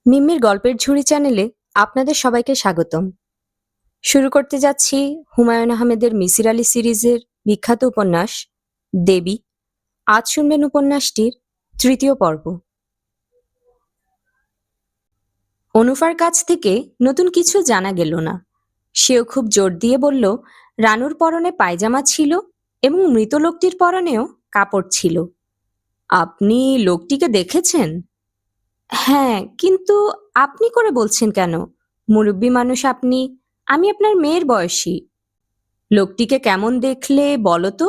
মিম্মির গল্পের ঝুড়ি চ্যানেলে আপনাদের সবাইকে স্বাগতম। শুরু করতে যাচ্ছি হুমায়ুন আহমেদের মিসির আলী সিরিজের বিখ্যাত উপন্যাস দেবী। আজ শুনবেন উপন্যাসটির তৃতীয় পর্ব। অনুফার কাছ থেকে নতুন কিছু জানা গেল না। সেও খুব জোর দিয়ে বলল রানুর পরনে পায়জামা ছিল এবং মৃত লোকটির পরনেও কাপড় ছিল। আপনি লোকটিকে দেখেছেন? হ্যাঁ, কিন্তু আপনি করে বলছেন কেন? মুরব্বি মানুষ আপনি। আমি আপনার মেয়ের বয়সী। লোকটিকে কেমন দেখলে বলো তো?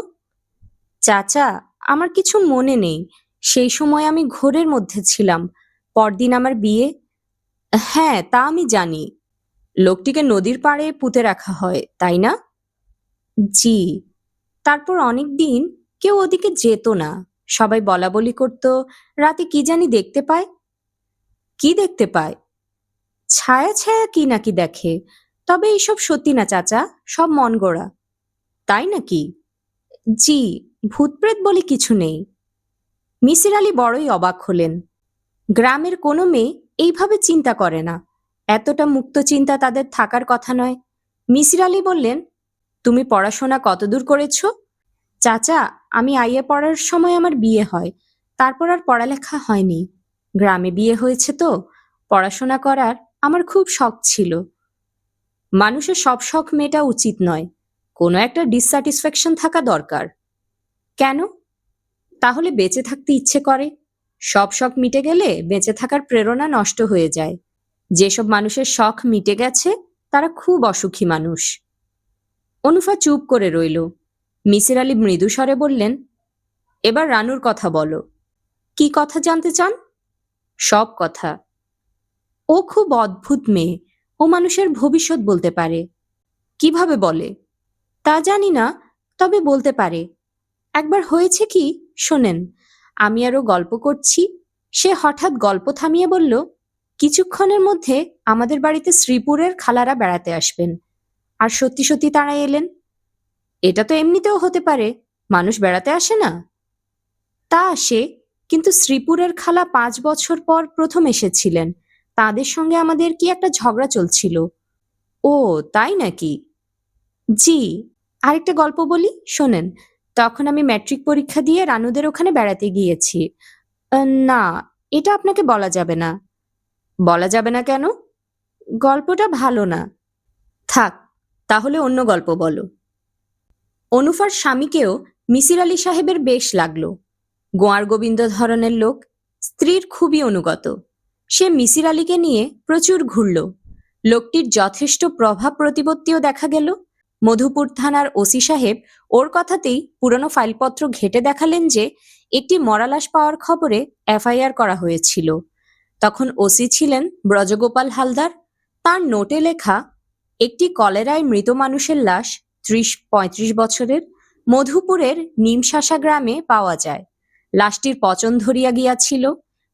চাচা, আমার কিছু মনে নেই। সেই সময় আমি ঘোরের মধ্যে ছিলাম। পরদিন আমার বিয়ে। হ্যাঁ, তা আমি জানি। লোকটিকে নদীর পাড়ে পুঁতে রাখা হয়, তাই না? জি। তারপর অনেক দিন কেউ ওদিকে যেত না। সবাই বলাবলি করত রাতে কি জানি দেখতে পায়। কি দেখতে পায়? ছায়া ছায়া কি নাকি দেখে। তবে এইসব সত্যি না চাচা, সব মন গড়া। তাই নাকি? জি, ভূতপ্রেত বলে কিছু নেই। মিসির আলী বড়ই অবাক হলেন। গ্রামের কোনো মেয়ে এইভাবে চিন্তা করে না। এতটা মুক্ত চিন্তা তাদের থাকার কথা নয়। মিসির আলী বললেন, তুমি পড়াশোনা কতদূর করেছ? চাচা, আমি আইএ পড়ার সময় আমার বিয়ে হয়। তারপর আর পড়ালেখা হয়নি। গ্রামে বিয়ে হয়েছে তো, পড়াশোনা করার আমার খুব শখ ছিল। মানুষের সব শখ মেটা উচিত নয়। কোনো একটা ডিসস্যাটিসফ্যাকশন থাকা দরকার। কেন? তাহলে বেঁচে থাকতে ইচ্ছে করে। সব শখ মিটে গেলে বেঁচে থাকার প্রেরণা নষ্ট হয়ে যায়। যেসব মানুষের শখ মিটে গেছে তারা খুব অসুখী মানুষ। অনুফা চুপ করে রইল। মিসির আলী মৃদু স্বরে বললেন, এবার রানুর কথা বলো। কি কথা জানতে চান? সব কথা। ও খুব অদ্ভুত মেয়ে। ও মানুষের ভবিষ্যৎ বলতে পারে। কিভাবে বলে? তা জানি না, তবে বলতে পারে। একবার হয়েছে কি, শোনেন। আমি আরো গল্প করছি, সে হঠাৎ গল্প থামিয়ে বলল, কিছুক্ষণের মধ্যে আমাদের বাড়িতে শ্রীপুরের খালারা বেড়াতে আসবেন। আর সত্যি সত্যি তারা এলেন। এটা তো এমনিতেও হতে পারে, মানুষ বেড়াতে আসে না? তা আসে, কিন্তু শ্রীপুরের খালা 5 বছর পর প্রথম এসেছিলেন। তাদের সঙ্গে আমাদের কি একটা ঝগড়া চলছিল। ও, তাই নাকি? জি। আরেকটা গল্প বলি, শোনেন। তখন আমি ম্যাট্রিক পরীক্ষা দিয়ে রানুদের ওখানে বেড়াতে গিয়েছি। না, এটা আপনাকে বলা যাবে না। বলা যাবে না কেন? গল্পটা ভালো না। থাক, তাহলে অন্য গল্প বলো। অনুফার স্বামীকেও মিসির আলী সাহেবের বেশ লাগলো। গোয়ার গোবিন্দ ধরনের লোক, স্ত্রীর খুবই অনুগত। সে মিসির আলীকে নিয়ে প্রচুর ঘুরল। লোকটির যথেষ্ট প্রভাব প্রতিপত্তিও দেখা গেল। মধুপুর থানার ওসি সাহেব ওর কথাতেই পুরনো ফাইলপত্র ঘেটে দেখালেন যে একটি মরা লাশ পাওয়ার খবরে এফআইআর করা হয়েছিল। তখন ওসি ছিলেন ব্রজগোপাল হালদার। তার নোটে লেখা, একটি কলেরায় মৃত মানুষের লাশ 30-35 বছরের মধুপুরের নিমশাসা গ্রামে পাওয়া যায়। লাশটির পচন ধরিয়া গিয়াছিল।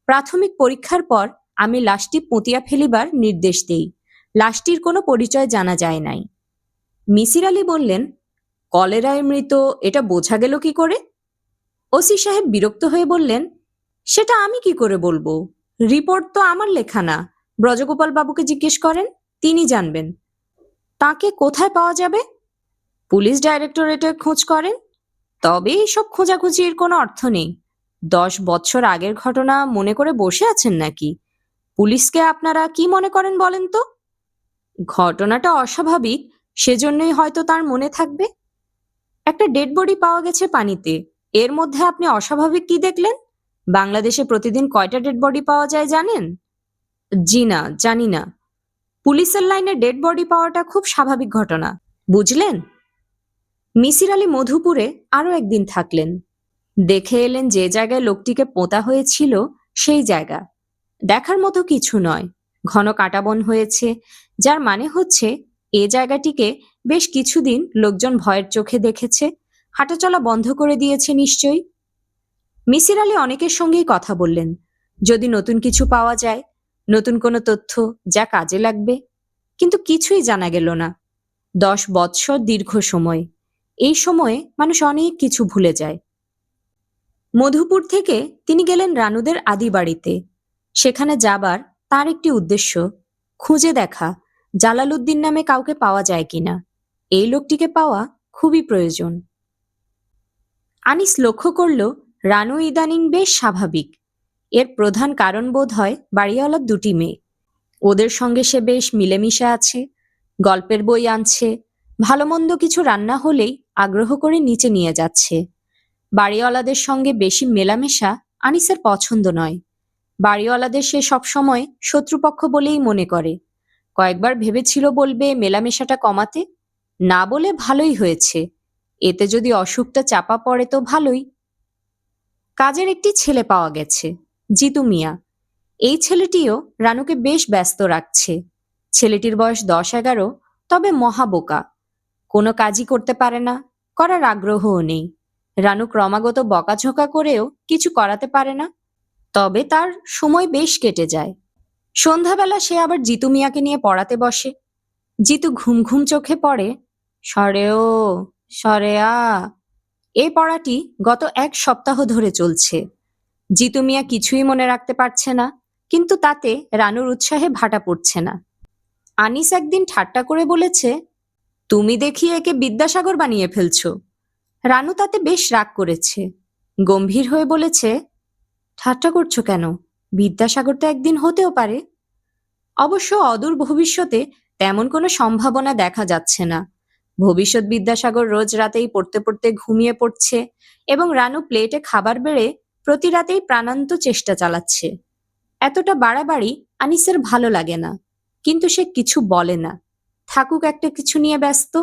প্রাথমিক পরীক্ষার পর আমি লাশটি পুঁতিয়া ফেলিবার নির্দেশ দেই। লাশটির কোনো পরিচয় জানা যায় নাই। মিসির আলী বললেন, কলেরায় মৃত এটা বোঝা গেল কি করে? ওসি সাহেব বিরক্ত হয়ে বললেন, সেটা আমি কি করে বলবো? রিপোর্ট তো আমার লেখা না। ব্রজগোপাল বাবুকে জিজ্ঞেস করেন, তিনি জানবেন। তাকে কোথায় পাওয়া যাবে? পুলিশ ডাইরেক্টরেটে খোঁজ করেন। তবে এইসব খোঁজাখুঁজির কোনো অর্থ নেই। 10 বছর আগের ঘটনা মনে করে বসে আছেন নাকি? পুলিশকে আপনারা কি মনে করেন বলেন তো? ঘটনাটা অস্বাভাবিক, সেজন্যই হয়তো তার মনে থাকবে। একটা ডেড বডি পাওয়া গেছে পানিতে, এর মধ্যে আপনি অস্বাভাবিক কি দেখলেন? বাংলাদেশে প্রতিদিন কয়টা ডেড বডি পাওয়া যায় জানেন? জি না, জানি না। পুলিশের লাইনে ডেড বডি পাওয়াটা খুব স্বাভাবিক ঘটনা, বুঝলেন? মিসির আলী মধুপুরে আরো একদিন থাকলেন। দেখে এলেন যে জায়গায় লোকটিকে পোঁতা হয়েছিল সেই জায়গা দেখার মতো কিছু নয়। ঘন কাঁটাবন হয়েছে, যার মানে হচ্ছে এ জায়গাটিকে বেশ কিছুদিন লোকজন ভয়ের চোখে দেখেছে। হাঁটাচলা বন্ধ করে দিয়েছে নিশ্চয়ই। মিসির আলী অনেকের সঙ্গেই কথা বললেন, যদি নতুন কিছু পাওয়া যায়, নতুন কোনো তথ্য যা কাজে লাগবে। কিন্তু কিছুই জানা গেল না। 10 বৎসর দীর্ঘ সময়। এই সময়ে মানুষ অনেক কিছু ভুলে যায়। মধুপুর থেকে তিনি গেলেন রানুদের আদি বাড়িতে। সেখানে যাবার তার একটি উদ্দেশ্য, খুঁজে দেখা জালালউদ্দিন নামে কাউকে পাওয়া যায় কিনা। এই লোকটিকে পাওয়া খুবই প্রয়োজন। আনিস লক্ষ্য করল রানু ইদানিং বেশ স্বাভাবিক। এর প্রধান কারণ বোধ হয় বাড়িওয়ালার দুটি মেয়ে। ওদের সঙ্গে সে বেশ মিলেমিশে আছে, গল্পের বই আনছে, ভালো মন্দ কিছু রান্না হলেই আগ্রহ করে নিচে নিয়ে যাচ্ছে। বাড়িওয়ালাদের সঙ্গে বেশি মেলামেশা আনিসের পছন্দ নয়। বাড়িওয়ালাদের সে সবসময় শত্রুপক্ষ বলেই মনে করে। কয়েকবার ভেবেছিল বলবে মেলামেশাটা কমাতে, না বলে ভালোই হয়েছে। এতে যদি অসুখটা চাপা পড়ে তো ভালোই। কাজের একটি ছেলে পাওয়া গেছে, জিতু মিয়া। এই ছেলেটিও রানুকে বেশ ব্যস্ত রাখছে। ছেলেটির বয়স 10-11, তবে মহাবোকা। কোনো কাজই করতে পারে না, করার আগ্রহও নেই। রানু ক্রমাগত বকাঝকা করেও কিছু করাতে পারে না, তবে তার সময় বেশ কেটে যায়। সন্ধ্যাবেলা সে আবার জিতু মিয়াকে নিয়ে পড়াতে বসে। জিতু ঘুম ঘুম চোখে পড়ে সরে ও সরে আ। এই পড়াটি গত 1 সপ্তাহ ধরে চলছে। জিতু মিয়া কিছুই মনে রাখতে পারছে না, কিন্তু তাতে রানুর উৎসাহে ভাটা পড়ছে না। আনিস একদিন ঠাট্টা করে বলেছে, তুমি দেখি একে বিদ্যাসাগর বানিয়ে ফেলছো। রানু তাতে বেশ রাগ করেছে, গম্ভীর হয়ে বলেছে, ঠাট্টা করছো কেন? বিদ্যাসাগর তো একদিন হতেও পারে। অবশ্য অদূর ভবিষ্যতে তেমন কোনো সম্ভাবনা দেখা যাচ্ছে না। ভবিষ্যৎ বিদ্যাসাগর রোজ রাতেই পড়তে পড়তে ঘুমিয়ে পড়ছে এবং রানু প্লেটে খাবার বেড়ে প্রতি রাতেই প্রাণান্ত চেষ্টা চালাচ্ছে। এতটা বাড়াবাড়ি আনিসের ভালো লাগে না, কিন্তু সে কিছু বলে না, থাকুক একটা কিছু নিয়ে ব্যস্ত।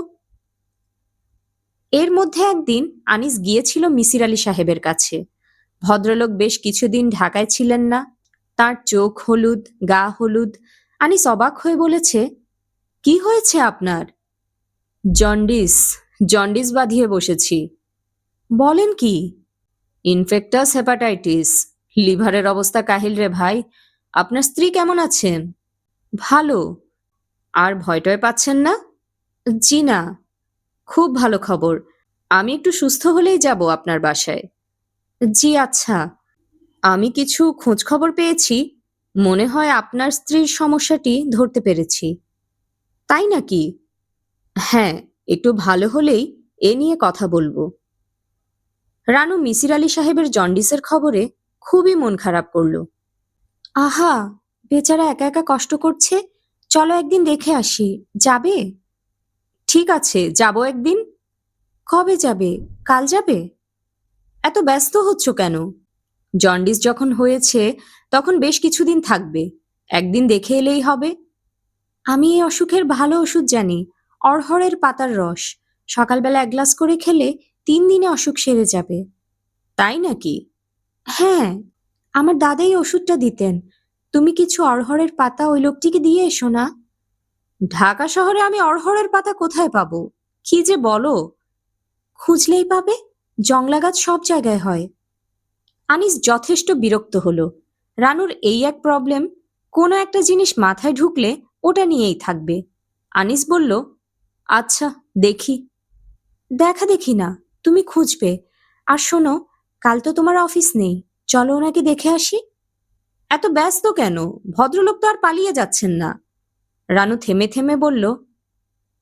এর মধ্যে একদিন আনিস গিয়েছিল মিসির আলি সাহেবের কাছে। ভদ্রলোক বেশ কিছুদিন ঢাকায় ছিলেন না। তার চোখ হলুদ, গা হলুদ। আনিস অবাক হয়ে বলেছে, কি হয়েছে আপনার? জন্ডিস, জন্ডিস বাঁধিয়ে বসেছি। বলেন কি? ইনফেক্টাস হেপাটাইটিস। লিভারের অবস্থা কাহিল রে ভাই। আপনার স্ত্রী কেমন আছেন? ভালো। আর ভয়টয় পাচ্ছেন না? জি না। খুব ভালো খবর। আমি একটু সুস্থ হলেই যাব আপনার বাসায়। জি আচ্ছা। আমি কিছু খোঁজ খবর পেয়েছি, মনে হয় আপনার স্ত্রীর সমস্যাটি ধরতে পেরেছি। তাই নাকি? হ্যাঁ, একটু ভালো হলেই এ নিয়ে কথা বলবো। রানু মিসির আলি সাহেবের জন্ডিসের খবরে খুবই মন খারাপ করল। আহা, বেচারা একা একা কষ্ট করছে, চলো একদিন দেখে আসি। যাবে? ঠিক আছে, যাব একদিন। কবে যাবে? কাল যাবে? এত ব্যস্ত হচ্ছ কেন? জন্ডিস যখন হয়েছে তখন বেশ কিছুদিন থাকবে, একদিন দেখে এলেই হবে। আমি এই অসুখের ভালো ওষুধ জানি, অড়হরের পাতার রস। সকালবেলা 1 গ্লাস করে খেলে 3 দিনে অসুখ সেরে যাবে। তাই নাকি? হ্যাঁ, আমার দাদাই ওষুধটা দিতেন। তুমি কিছু অড়হরের পাতা ওই লোকটিকে দিয়ে এসো না। ঢাকা শহরে আমি অড়হরের পাতা কোথায় পাবো? কি যে বলো! খুঁজলেই পাবে, জংলা গাছ সব জায়গায় হয়। আনিস যথেষ্ট বিরক্ত হলো। রানুর এই এক প্রবলেম, কোনো একটা জিনিস মাথায় ঢুকলে ওটা নিয়েই থাকবে। আনিস বলল, আচ্ছা দেখি। দেখা দেখি না, তুমি খুঁজবে। আর শোনো, কাল তো তোমার অফিস নেই, চলো ওনাকে দেখে আসি। এত ব্যস্ত কেন? ভদ্রলোক তো আর পালিয়ে যাচ্ছেন না। রানু থেমে থেমে বলল,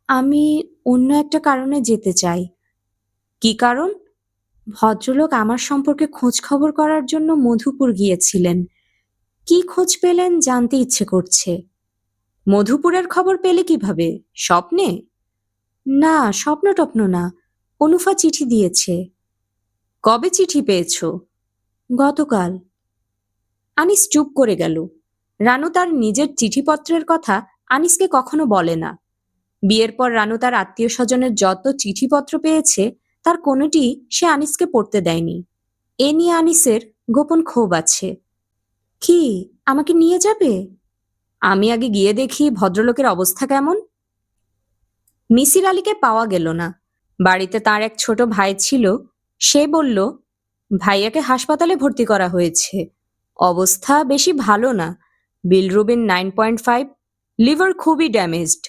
আমি অন্য একটা কারণে যেতে চাই। কি কারণ? ভদ্রলোক আমার সম্পর্কে খোঁজ খবর করার জন্য মধুপুর গিয়েছিলেন। কি খোঁজ পেলেন জানতে ইচ্ছে করছে। মধুপুরের খবর পেলে কিভাবে? স্বপ্নে? না, স্বপ্ন টপ্ন না। অনুফা চিঠি দিয়েছে। কবে চিঠি পেয়েছো? গতকাল। আনিস চুপ করে গেল। রানু তার নিজের চিঠিপত্রের কথা আনিসকে কখনো বলে না। বিয়ের পর রানু তার আত্মীয় স্বজনের যত চিঠিপত্র পেয়েছে তার কোনোটি সে আনিসকে পড়তে দেয়নি। এ নিয়ে আনিসের গোপন ক্ষোভ আছে। কি, আমাকে নিয়ে যাবে? আমি আগে গিয়ে দেখি ভদ্রলোকের অবস্থা কেমন। মিসির আলীকে পাওয়া গেল না। বাড়িতে তার এক ছোট ভাই ছিল। সে বলল, ভাইয়াকে হাসপাতালে ভর্তি করা হয়েছে, অবস্থা বেশি ভালো না, বিলরুবিন 9.5, লিভার খুবই ড্যামেজড।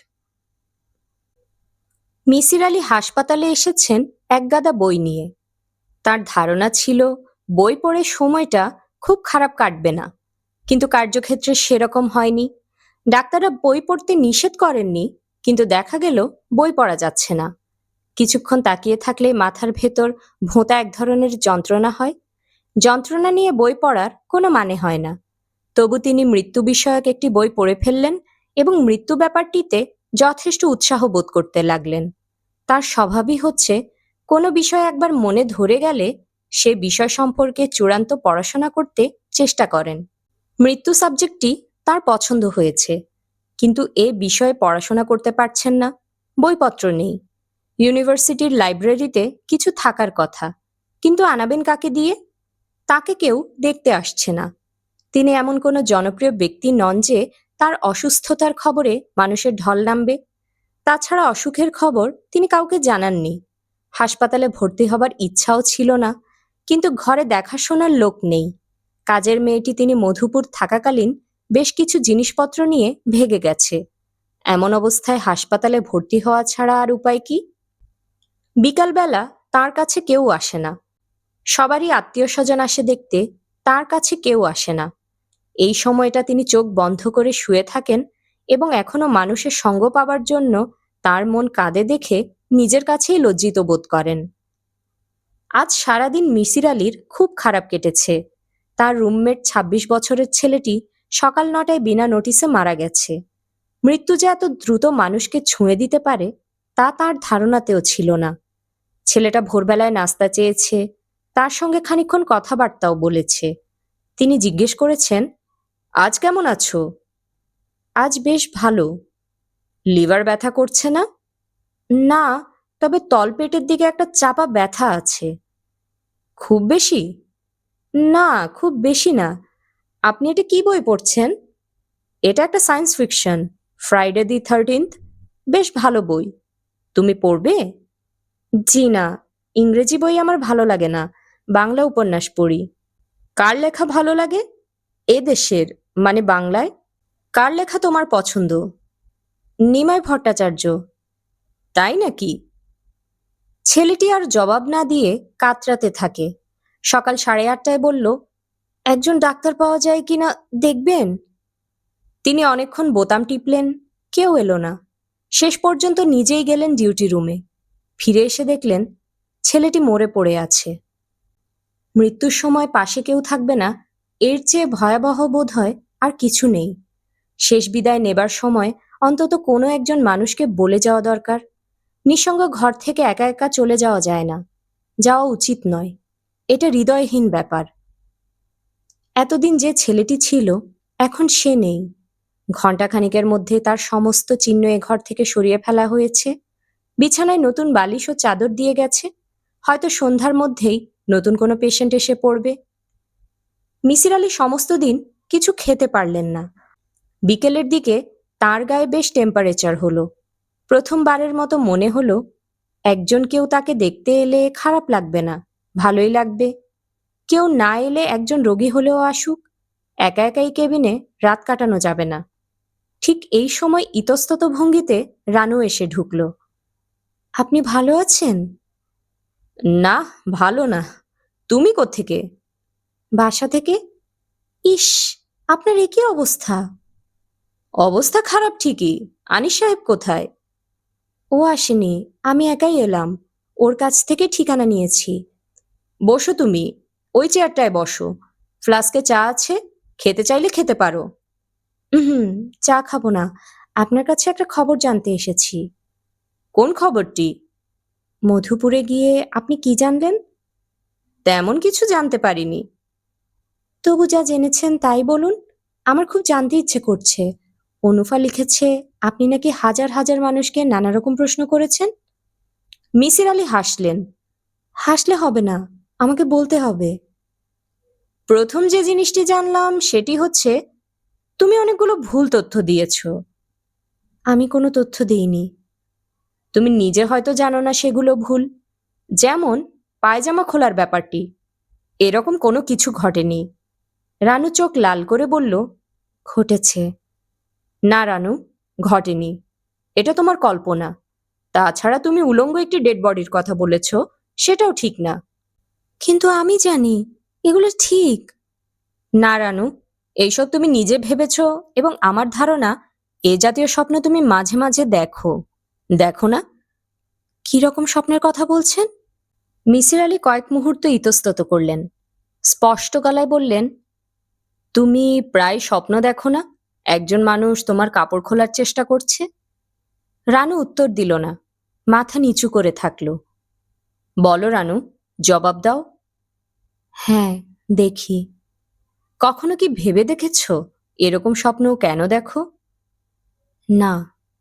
মিসির আলী হাসপাতালে এসেছেন একগাদা বই নিয়ে। তার ধারণা ছিল বই পড়ে সময়টা খুব খারাপ কাটবে না, কিন্তু কার্যক্ষেত্রে সেরকম হয়নি। ডাক্তাররা বই পড়তে নিষেধ করেননি, কিন্তু দেখা গেল বই পড়া যাচ্ছে না। কিছুক্ষণ তাকিয়ে থাকলেই মাথার ভেতর ভোঁতা এক ধরনের যন্ত্রণা হয়। যন্ত্রণা নিয়ে বই পড়ার কোনো মানে হয় না। তবু তিনি মৃত্যু বিষয়ক একটি বই পড়ে ফেললেন এবং মৃত্যু ব্যাপারটিতে যথেষ্ট উৎসাহ বোধ করতে লাগলেন। তার স্বভাবই হচ্ছে কোনো বিষয় একবার মনে ধরে গেলে সে বিষয় সম্পর্কে চূড়ান্ত পড়াশোনা করতে চেষ্টা করেন। মৃত্যু সাবজেক্টটি তার পছন্দ হয়েছে, কিন্তু এ বিষয়ে পড়াশোনা করতে পারছেন না। বইপত্র নেই। ইউনিভার্সিটির লাইব্রেরিতে কিছু থাকার কথা, কিন্তু আনাবেন কাকে দিয়ে? তাকে কেউ দেখতে আসছে না। তিনি এমন কোনো জনপ্রিয় ব্যক্তি নন যে তার অসুস্থতার খবরে মানুষের ঢল নামবে। তাছাড়া অসুখের খবর তিনি কাউকে জানাননি। হাসপাতালে ভর্তি হবার ইচ্ছাও ছিল না, কিন্তু ঘরে দেখাশোনার লোক নেই। কাজের মেয়েটি তিনি মধুপুর থাকাকালীন বেশ কিছু জিনিসপত্র নিয়ে ভেগে গেছে। এমন অবস্থায় হাসপাতালে ভর্তি হওয়া ছাড়া আর উপায় কি? বিকালবেলা তার কাছে কেউ আসে না। সবারই আত্মীয় স্বজন আসে দেখতে, তার কাছে কেউ আসে না। এই সময়টা তিনি চোখ বন্ধ করে শুয়ে থাকেন এবং এখনো মানুষের সঙ্গ পাবার জন্য তার মন কাঁদে দেখে নিজের কাছেই লজ্জিত বোধ করেন। আজ সারাদিন মিসির আলির খুব খারাপ কেটেছে। তার রুমমেট ২৬ বছরের ছেলেটি সকাল ৯টায় বিনা নোটিসে মারা গেছে। মৃত্যু যে এত দ্রুত মানুষকে ছুঁয়ে দিতে পারে তা তার ধারণাতেও ছিল না। ছেলেটা ভোরবেলায় নাস্তা চেয়েছে, তার সঙ্গে খানিকক্ষণ কথাবার্তাও বলেছে। তিনি জিজ্ঞেস করেছেন, আজ কেমন আছো? আজ বেশ ভালো। লিভার ব্যথা করছে না? না, তবে তলপেটের দিকে একটা চাপা ব্যথা আছে। খুব বেশি? না, খুব বেশি না। আপনি এটা কি বই পড়ছেন? এটা একটা science fiction, Friday the 13th। বেশ ভালো বই। তুমি পড়বে? জি না, ইংরেজি বই আমার ভালো লাগে না, বাংলা উপন্যাস পড়ি। কার লেখা ভালো লাগে? এ দেশের, মানে বাংলায়। কার লেখা তোমার পছন্দ? নিমাই ভট্টাচার্য। তাই নাকি? ছেলেটি আর জবাব না দিয়ে কাতরাতে থাকে। সকাল 8:30টায় বলল, একজন ডাক্তার পাওয়া যায় কিনা দেখবেন? তিনি অনেকক্ষণ বোতাম টিপলেন, কেউ এলো না। শেষ পর্যন্ত নিজেই গেলেন ডিউটি রুমে। ফিরে এসে দেখলেন ছেলেটি মরে পড়ে আছে। মৃত্যুর সময় পাশে কেউ থাকবে না, এর চেয়ে ভয়াবহ বোধ হয় আর কিছু নেই। শেষ বিদায় নেবার সময় অন্তত কোনো একজন মানুষকে বলে যাওয়া দরকার। নিঃসঙ্গ ঘর থেকে একা একা চলে যাওয়া যায় না, যাওয়া উচিত নয়। এটা হৃদয়হীন ব্যাপার। এতদিন যে ছেলেটি ছিল এখন সে নেই। ঘণ্টাখানিকের মধ্যে তার সমস্ত চিহ্ন এ ঘর থেকে সরিয়ে ফেলা হয়েছে। বিছানায় নতুন বালিশ ও চাদর দিয়ে গেছে। হয়তো সন্ধ্যার মধ্যেই নতুন কোনো পেশেন্ট এসে পড়বে। মিসির আলি সমস্ত দিন কিছু খেতে পারলেন না। বিকেলের দিকে তার গায়ে বেশ টেম্পারেচার হলো। প্রথমবারের মতো মনে হলো একজন কেউ তাকে দেখতে এলে খারাপ লাগবে না, ভালোই লাগবে। কেউ না এলে একজন রোগী হলেও আসুক, একা একাই কেবিনে রাত কাটানো যাবে না। ঠিক এই সময় ইতস্তত ভঙ্গিতে রানু এসে ঢুকল। আপনি ভালো আছেন? না, ভালো না। তুমি কোত্থেকে? বাসা থেকে। ইস, আপনার এ কি অবস্থা? অবস্থা খারাপ ঠিকই। আনিস সাহেব কোথায়? ও আসেনি, আমি একাই এলাম। ওর কাছ থেকে ঠিকানা নিয়েছি। বসো তুমি, ওই চেয়ারটায় বসো। ফ্লাস্কে চা আছে, খেতে চাইলে খেতে পারো। হুম, চা খাবো না। আপনার কাছে একটা খবর জানতে এসেছি। কোন খবরটি? মধুপুরে গিয়ে আপনি কি জানলেন? তেমন কিছু জানতে পারিনি। তবু যা জেনেছেন তাই বলুন, আমার খুব জানতে ইচ্ছে করছে। অনুফা লিখেছে আপনি নাকি হাজার হাজার মানুষকে নানা রকম প্রশ্ন করেছেন। মিসির আলি হাসলেন। হাসলে হবে না, আমাকে বলতে হবে। প্রথম যে জিনিসটি জানলাম সেটি হচ্ছে তুমি অনেকগুলো ভুল তথ্য দিয়েছ। আমি কোনো তথ্য দিইনি। তুমি নিজে হয়তো জানো না সেগুলো ভুল। যেমন পায়জামা খোলার ব্যাপারটি, এরকম কোনো কিছু ঘটেনি। রানু চোখ লাল করে বলল, ঘটেছে। না রানু, ঘটেনি। এটা তোমার কল্পনা। তাছাড়া তুমি উলঙ্গ একটি ডেড বডির কথা বলেছ, সেটাও ঠিক না। কিন্তু আমি জানি এগুলো ঠিক। না রানু, এইসব তুমি নিজে ভেবেছ এবং আমার ধারণা এ জাতীয় স্বপ্ন তুমি মাঝে মাঝে দেখো, দেখো না? কি রকম স্বপ্নের কথা বলছেন? মিসির আলি কয়েক মুহূর্ত ইতস্তত করলেন। স্পষ্ট গলায় বললেন, তুমি প্রায় স্বপ্ন দেখো না একজন মানুষ তোমার কাপড় খোলার চেষ্টা করছে? রানু উত্তর দিল না, মাথা নিচু করে থাকলো। বলো রানু, জবাব দাও। হ্যাঁ, দেখি। কখনো কি ভেবে দেখেছ এরকম স্বপ্ন কেন দেখো? না,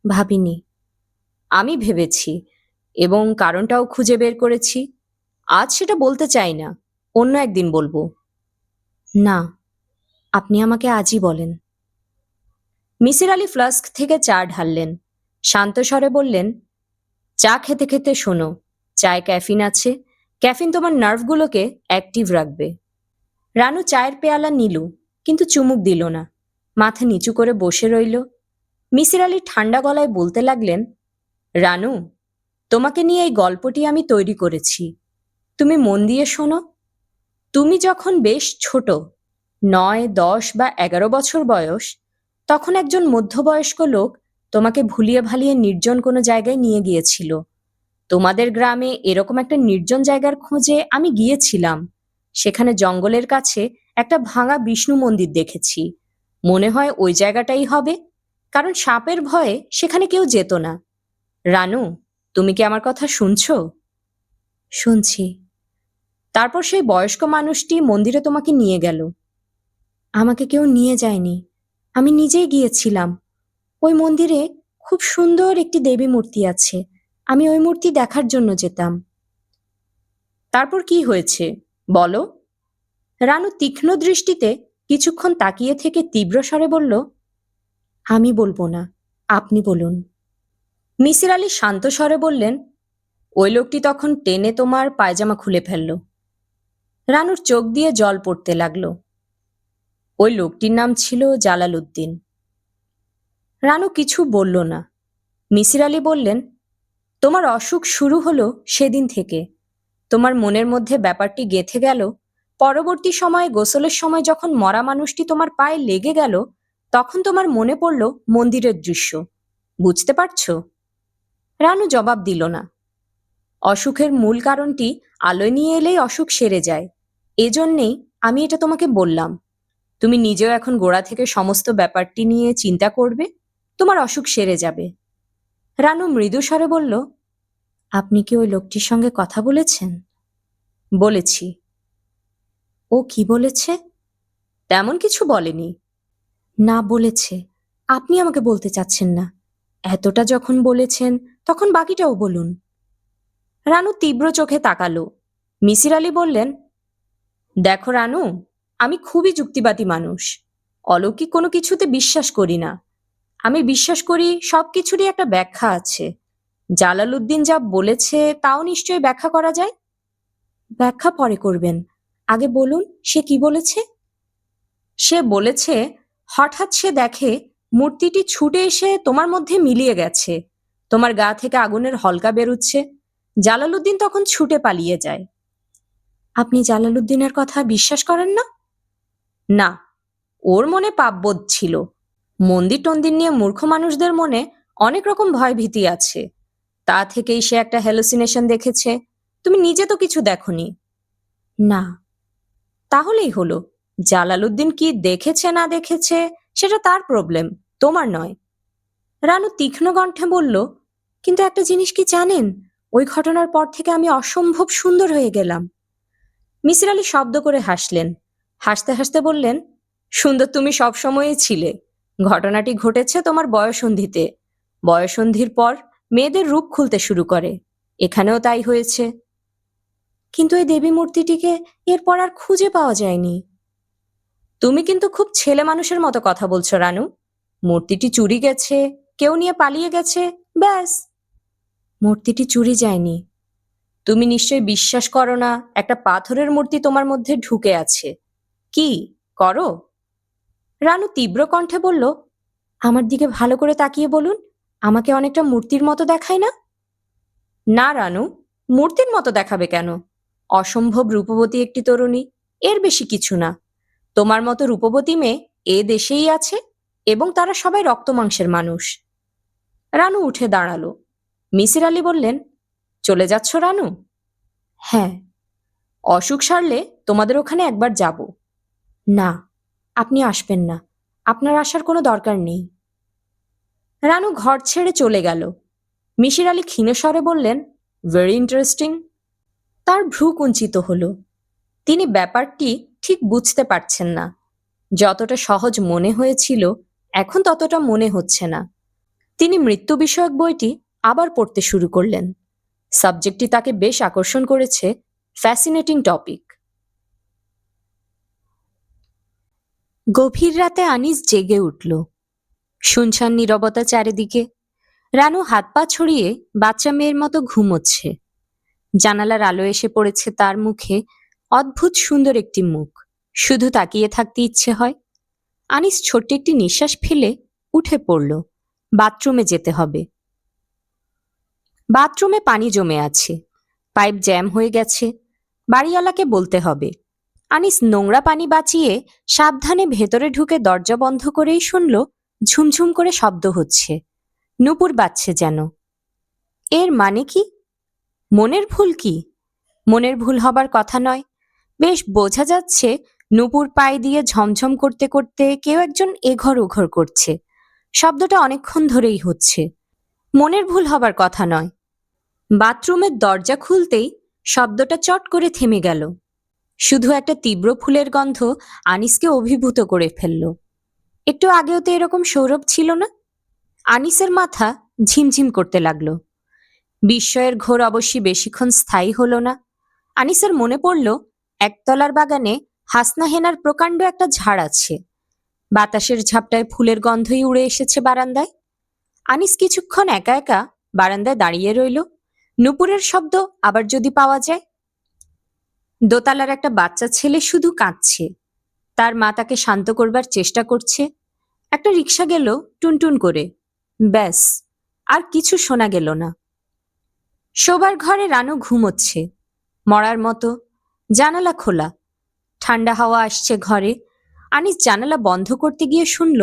ভাবিনি। আমি ভেবেছি এবং কারণটাও খুঁজে বের করেছি। আজ সেটা বলতে চাই না, অন্য একদিন বলবো। না, আপনি আমাকে আজই বলেন। মিসির আলি ফ্লাস্ক থেকে চা ঢাললেন, শান্ত স্বরে বললেন, চা খেতে খেতে শোনো, চায়ে ক্যাফিন আছে। ক্যাফিন তোমার নার্ভগুলোকে অ্যাক্টিভ রাখবে। রানু চায়ের পেয়ালা নিল, কিন্তু চুমুক দিল না, মাথা নিচু করে বসে রইল। মিসির আলি ঠান্ডা গলায় বলতে লাগলেন, রানু, তোমাকে নিয়ে এই গল্পটি আমি তৈরি করেছি। তুমি মন দিয়ে শোনো। তুমি যখন বেশ ছোট, 9, 10 বা 11 বছর বয়স, তখন একজন মধ্যবয়স্ক লোক তোমাকে ভুলিয়ে ভালিয়ে নির্জন কোনো জায়গায় নিয়ে গিয়েছিল। তোমাদের গ্রামে এরকম একটা নির্জন জায়গার খোঁজে আমি গিয়েছিলাম। সেখানে জঙ্গলের কাছে একটা ভাঙা বিষ্ণু মন্দির দেখেছি। মনে হয় ওই জায়গাটাই হবে, কারণ সাপের ভয়ে সেখানে কেউ যেত না। রানু, তুমি কি আমার কথা শুনছো? শুনছি। তারপর সেই বয়স্ক মানুষটি মন্দিরে তোমাকে নিয়ে গেল। আমাকে কেউ নিয়ে যায়নি, আমি নিজেই গিয়েছিলাম। ওই মন্দিরে খুব সুন্দর একটি দেবী মূর্তি আছে, আমি ওই মূর্তি দেখার জন্য যেতাম। তারপর কি হয়েছে বলো? রানু তীক্ষ্ণ দৃষ্টিতে কিছুক্ষণ তাকিয়ে থেকে তীব্র স্বরে বলল, আমি বলবো না, আপনি বলুন। মিসির আলি শান্ত স্বরে বললেন, ওই লোকটি তখন টেনে তোমার পায়জামা খুলে ফেলল। রানুর চোখ দিয়ে জল পড়তে লাগলো। ওই লোকটির নাম ছিল জালাল উদ্দিন। রানু কিছু বলল না। মিসির আলি বললেন, তোমার অসুখ শুরু হলো সেদিন থেকে। তোমার মনের মধ্যে ব্যাপারটি গেঁথে গেল। পরবর্তী সময়ে গোসলের সময় যখন মরা মানুষটি তোমার পায়ে লেগে গেল, তখন তোমার মনে পড়ল মন্দিরের দৃশ্য। বুঝতে পারছো? রানু জবাব দিল না। অসুখের মূল কারণটি আলোয় নিয়ে এলেই অসুখ সেরে যায়। এজন্যেই আমি এটা তোমাকে বললাম। তুমি নিজেও এখন গোড়া থেকে সমস্ত ব্যাপারটি নিয়ে চিন্তা করবে, তোমার অসুখ সেরে যাবে। রানু মৃদু স্বরে বলল, আপনি কি ওই লোকটির সঙ্গে কথা বলেছেন? বলেছি। ও কি বলেছে? তেমন কিছু বলেনি। না, বলেছে। আপনি আমাকে বলতে চাচ্ছেন না। এতটা যখন বলেছেন, তখন বাকিটাও বলুন। রানু তীব্র চোখে তাকালো। মিসির আলি বললেন, দেখো রানু, আমি খুবই যুক্তিবাদী মানুষ। অলৌকিক কোনো কিছুতে বিশ্বাস করি না। আমি বিশ্বাস করি সবকিছুরই একটা ব্যাখ্যা আছে। জালাল উদ্দিন যা বলেছে তাও নিশ্চয়ই ব্যাখ্যা করা যায়। ব্যাখ্যা পরে করবেন, আগে বলুন সে কি বলেছে। সে বলেছে, হঠাৎ সে দেখে মূর্তিটি ছুটে এসে তোমার মধ্যে মিলিয়ে গেছে। তোমার গা থেকে আগুনের হলকা বেরুচ্ছে। জালালউদ্দিন তখন ছুটে পালিয়ে যায়। আপনি জালালউদ্দিনের কথা বিশ্বাস করেন না? না, ওর মনে পাপবোধ ছিল। মন্দির টন্দির নিয়ে মূর্খ মানুষদের মনে অনেক রকম ভয় ভীতি আছে। তা থেকেই সে একটা হ্যালুসিনেশন দেখেছে। তুমি নিজে তো কিছু দেখোনি। না। তাহলেই হলো। জালালউদ্দিন কি দেখেছে না দেখেছে সেটা তার প্রবলেম, তোমার নয়। রানু তীক্ষ্ণ কণ্ঠে বলল, কিন্তু একটা জিনিস কি জানেন, ওই ঘটনার পর থেকে আমি অসম্ভব সুন্দর হয়ে গেলাম। মিসির আলি শব্দ করে হাসলেন। হাসতে হাসতে বললেন, সুন্দর তুমি সবসময়ই ছিলে। ঘটনাটি ঘটেছে তোমার বয়ঃসন্ধিতে। বয়ঃসন্ধির পর মেয়েদের রূপ খুলতে শুরু করে। এখানেও তাই হয়েছে। কিন্তু এই দেবী মূর্তিটিকে এরপর আর খুঁজে পাওয়া যায়নি। তুমি কিন্তু খুব ছেলে মানুষের মতো কথা বলছো রানু। মূর্তিটি চুরি গেছে, কেউ নিয়ে পালিয়ে গেছে, ব্যাস। মূর্তিটি চুরি যায়নি। তুমি নিশ্চয়ই বিশ্বাস করো না একটা পাথরের মূর্তি তোমার মধ্যে ঢুকে আছে। কি করো? রানু তীব্র কণ্ঠে বলল, আমার দিকে ভালো করে তাকিয়ে বলুন, আমাকে অনেকটা মূর্তির মতো দেখায় না? না রানু, মূর্তির মতো দেখাবে কেন? অসম্ভব রূপবতী একটি তরুণী, এর বেশি কিছু না। তোমার মতো রূপবতী মেয়ে এ দেশেই আছে এবং তারা সবাই রক্ত মাংসের মানুষ। রানু উঠে দাঁড়ালো। মিসির আলী বললেন, চলে যাচ্ছ রানু? হ্যাঁ। অসুখ সারলে তোমাদের ওখানে একবার যাব। না, আপনি আসবেন না, আপনার আসার কোনো দরকার নেই। রানু ঘর ছেড়ে চলে গেল। মিসির আলী ক্ষীণ স্বরে বললেন, ভেরি ইন্টারেস্টিং। তার ভ্রু কুঞ্চিত হলো। তিনি ব্যাপারটি ঠিক বুঝতে পারছেন না। যতটা সহজ মনে হয়েছিল এখন ততটা মনে হচ্ছে না। তিনি মৃত্যু বিষয়ক বইটি আবার পড়তে শুরু করলেন। সাবজেক্টটি তাকে বেশ আকর্ষণ করেছে। Fascinating topic. গভীর রাতে আনিস জেগে উঠল। শুনশান নীরবতা চারিদিকে। রানু হাত পা ছড়িয়ে বাচ্চা মেয়ের মতো ঘুমোচ্ছে। জানালার আলো এসে পড়েছে তার মুখে। অদ্ভুত সুন্দর একটি মুখ। শুধু তাকিয়ে থাকতে ইচ্ছে হয়। আনিস ছোট্ট একটি নিঃশ্বাস ফেলে উঠে পড়ল। বাথরুমে যেতে হবে। বাথরুমে পানি জমে আছে। পাইপ জ্যাম হয়ে গেছে। বাড়িওয়ালাকে বলতে হবে। আনিস নোংরা পানি বাঁচিয়ে সাবধানে ভেতরে ঢুকে দরজা বন্ধ করেই শুনল ঝুমঝুম করে শব্দ হচ্ছে। নূপুর বাজছে যেন। এর মানে কি? মনের ভুল কি? মনের ভুল হবার কথা নয়। বেশ বোঝা যাচ্ছে নূপুর পায়ে দিয়ে ঝমঝম করতে করতে কেউ একজন এঘর ওঘর করছে। শব্দটা অনেকক্ষণ ধরেই হচ্ছে। মনের ভুল হবার কথা নয়। বাথরুমের দরজা খুলতেই শব্দটা চট করে থেমে গেল। শুধু একটা তীব্র ফুলের গন্ধ আনিসকে অভিভূত করে ফেলল। একটু আগেও তো এরকম সৌরভ ছিল না। আনিসের মাথা ঝিমঝিম করতে লাগলো। বিস্ময়ের ঘোর অবশ্যই বেশিক্ষণ স্থায়ী হলো না। আনিসের মনে পড়ল একতলার বাগানে হাসনা হেনার প্রকাণ্ড একটা ঝাড় আছে। বাতাসের ঝাপটায় ফুলের গন্ধই উড়ে এসেছে বারান্দায়। আনিস কিছুক্ষণ একা একা বারান্দায় দাঁড়িয়ে রইল। নূপুরের শব্দ আবার যদি পাওয়া যায়। দোতলার একটা বাচ্চা ছেলে শুধু কাঁদছে। তার মা তাকে শান্ত করবার চেষ্টা করছে। একটা রিক্সা গেল টুনটুন করে। ব্যাস, আর কিছু শোনা গেল না। শোবার ঘরে রানু ঘুমোচ্ছে মরার মতো। জানালা খোলা। ঠান্ডা হাওয়া আসছে ঘরে। আনিস জানালা বন্ধ করতে গিয়ে শুনল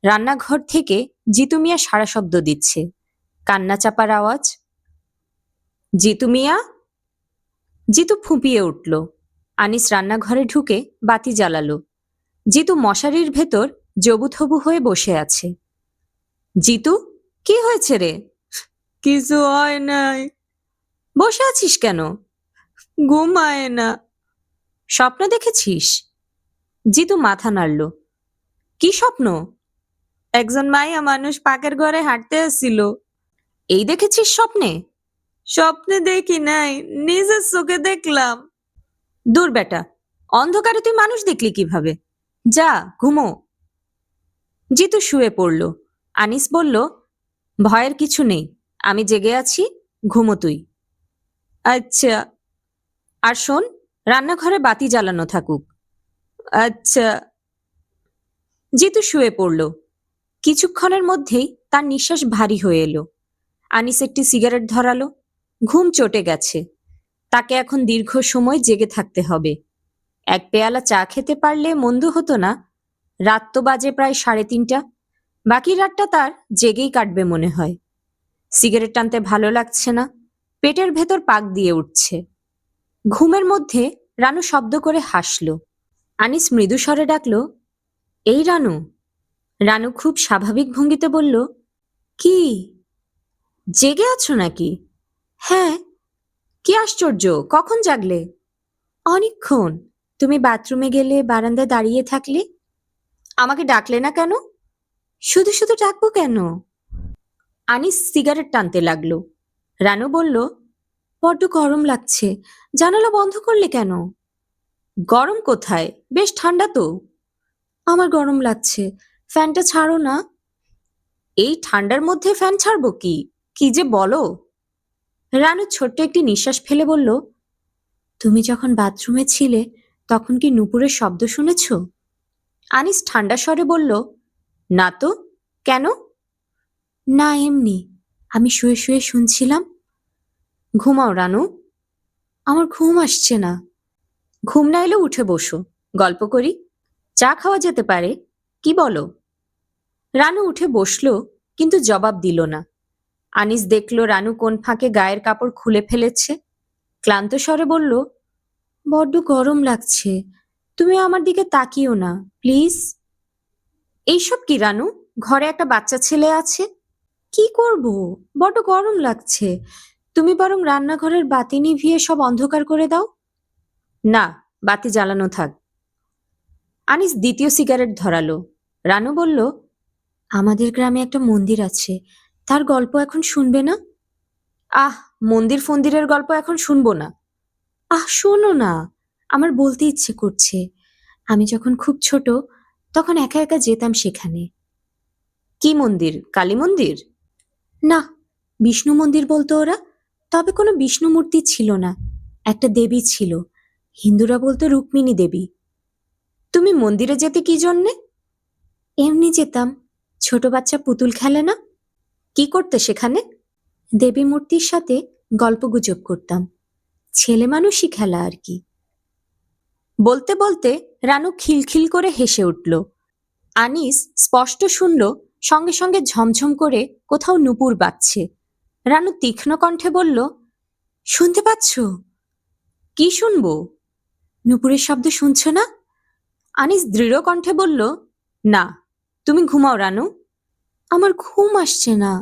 রান্নাঘর থেকে জিতু মিয়া সারা শব্দ দিচ্ছে। কান্না চাপার আওয়াজ। জিতু মিয়া! জিতু ফুঁপিয়ে উঠল। আনিস রান্নাঘরে ঢুকে বাতি জ্বালালো। জিতু মশারির ভেতর জবুথবু হয়ে বসে আছে। জিতু, কি হয়েছে রে? কিছু হয় নাই। বসে আছিস কেন? ঘুমায় না। স্বপ্ন দেখেছিস? জিতু মাথা নাড়ল। কি স্বপ্ন? একজন মাইয়া মানুষ পাকের ঘরে হাঁটতে আসছিল। এই দেখেছিস স্বপ্নে? স্বপ্নে দেখি নাই, নিজের চোখে দেখলাম। দূর বেটা, অন্ধকারে তুই মানুষ দেখলি কিভাবে? যা ঘুমো। জিতু শুয়ে পড়ল। আনিস বলল, ভয়ের কিছু নেই, আমি জেগে আছি, ঘুমো তুই। আচ্ছা। আর শোন, রান্নাঘরে বাতি জ্বালানো থাকুক। আচ্ছা। জিতু শুয়ে পড়ল। কিছুক্ষণের মধ্যেই তার নিঃশ্বাস ভারী হয়ে এলো। আনিস একটি সিগারেট ধরালো। ঘুম চটে গেছে। তাকে এখন দীর্ঘ সময় জেগে থাকতে হবে। এক পেয়ালা চা খেতে পারলে মন্দ হতো না। রাত তো বাজে প্রায় 3:30। বাকি রাতটা তার জেগেই কাটবে মনে হয়। সিগারেট টানতে ভালো লাগছে না। পেটের ভেতর পাক দিয়ে উঠছে। ঘুমের মধ্যে রানু শব্দ করে হাসল। আনিস মৃদু স্বরে ডাকল, এই রানু। রানু খুব স্বাভাবিক ভঙ্গিতে বলল, কি? জেগে আছো নাকি? হ্যাঁ। কি আশ্চর্য, কখন জাগলে? অনেকক্ষণ। তুমি বাথরুমে গেলে, বারান্দায় দাঁড়িয়ে থাকলে। আমাকে ডাকলে না কেন? শুধু শুধু ডাকবো কেন? আনিস সিগারেট টানতে লাগলো। রানু বলল, বড্ড গরম লাগছে, জানালা বন্ধ করলে কেন? গরম কোথায়, বেশ ঠান্ডা তো। আমার গরম লাগছে, ফ্যানটা ছাড়ো না। এই ঠান্ডার মধ্যে ফ্যান ছাড়বো কি? কি যে বলো। রানু ছোট্ট একটি নিঃশ্বাস ফেলে বলল, তুমি যখন বাথরুমে ছিলে তখন কি নূপুরের শব্দ শুনেছ? আনিস ঠান্ডা স্বরে বলল, না তো। কেন? না, এমনি, আমি শুয়ে শুয়ে শুনছিলাম। ঘুমাও রানু। আমার ঘুম আসছে না। ঘুম না এলে উঠে বসো, গল্প করি। চা খাওয়া যেতে পারে, কি বলো? রানু উঠে বসলো, কিন্তু জবাব দিল না। আনিস দেখল রানু কোন ফাঁকে গায়ের কাপড় খুলে ফেলেছে। ক্লান্ত স্বরে বলল, বড্ড গরম লাগছে, তুমি আমার দিকে তাকিও না প্লিজ। এইসব কি রানু? ঘরে একটা বাচ্চা ছেলে আছে। কি করব, বড্ড গরম লাগছে। তুমি বরং রান্নাঘরের বাতি নিভিয়ে সব অন্ধকার করে দাও। না, বাতি জ্বালানো থাক। আনিস দ্বিতীয় সিগারেট ধরালো। রানু বলল, আমাদের গ্রামে একটা মন্দির আছে, তার গল্প এখন শুনবে না? আহ, মন্দির ফন্দিরের গল্প এখন শুনবো না। শোনো না, আমার বলতে ইচ্ছে করছে। আমি যখন খুব ছোট, তখন একা একা যেতাম সেখানে। কি মন্দির? কালী মন্দির? না, বিষ্ণু মন্দির বলতো ওরা। তবে কোনো বিষ্ণু মূর্তি ছিল না, একটা দেবী ছিল। হিন্দুরা বলতো রুক্মিণী দেবী। তুমি মন্দিরে যেতে কি জন্যে? এমনি যেতাম, ছোট বাচ্চা পুতুল খেলে না? কি করতে সেখানে? দেবী মূর্তির সাথে গল্পগুজব করতাম। ছেলে মানুষই খেলা আর কি। বলতে বলতে রানু খিলখিল করে হেসে উঠল। আনিস স্পষ্ট শুনল সঙ্গে সঙ্গে ঝমঝম করে কোথাও নুপুর বাজছে। রানু তীক্ষ্ণ কণ্ঠে বলল, শুনতে পাচ্ছ? কি শুনবো? নুপুরের শব্দ শুনছ না? আনিস দৃঢ় কণ্ঠে বলল, না। তুমি ঘুমাও রানু। আমার ঘুম আসছে না।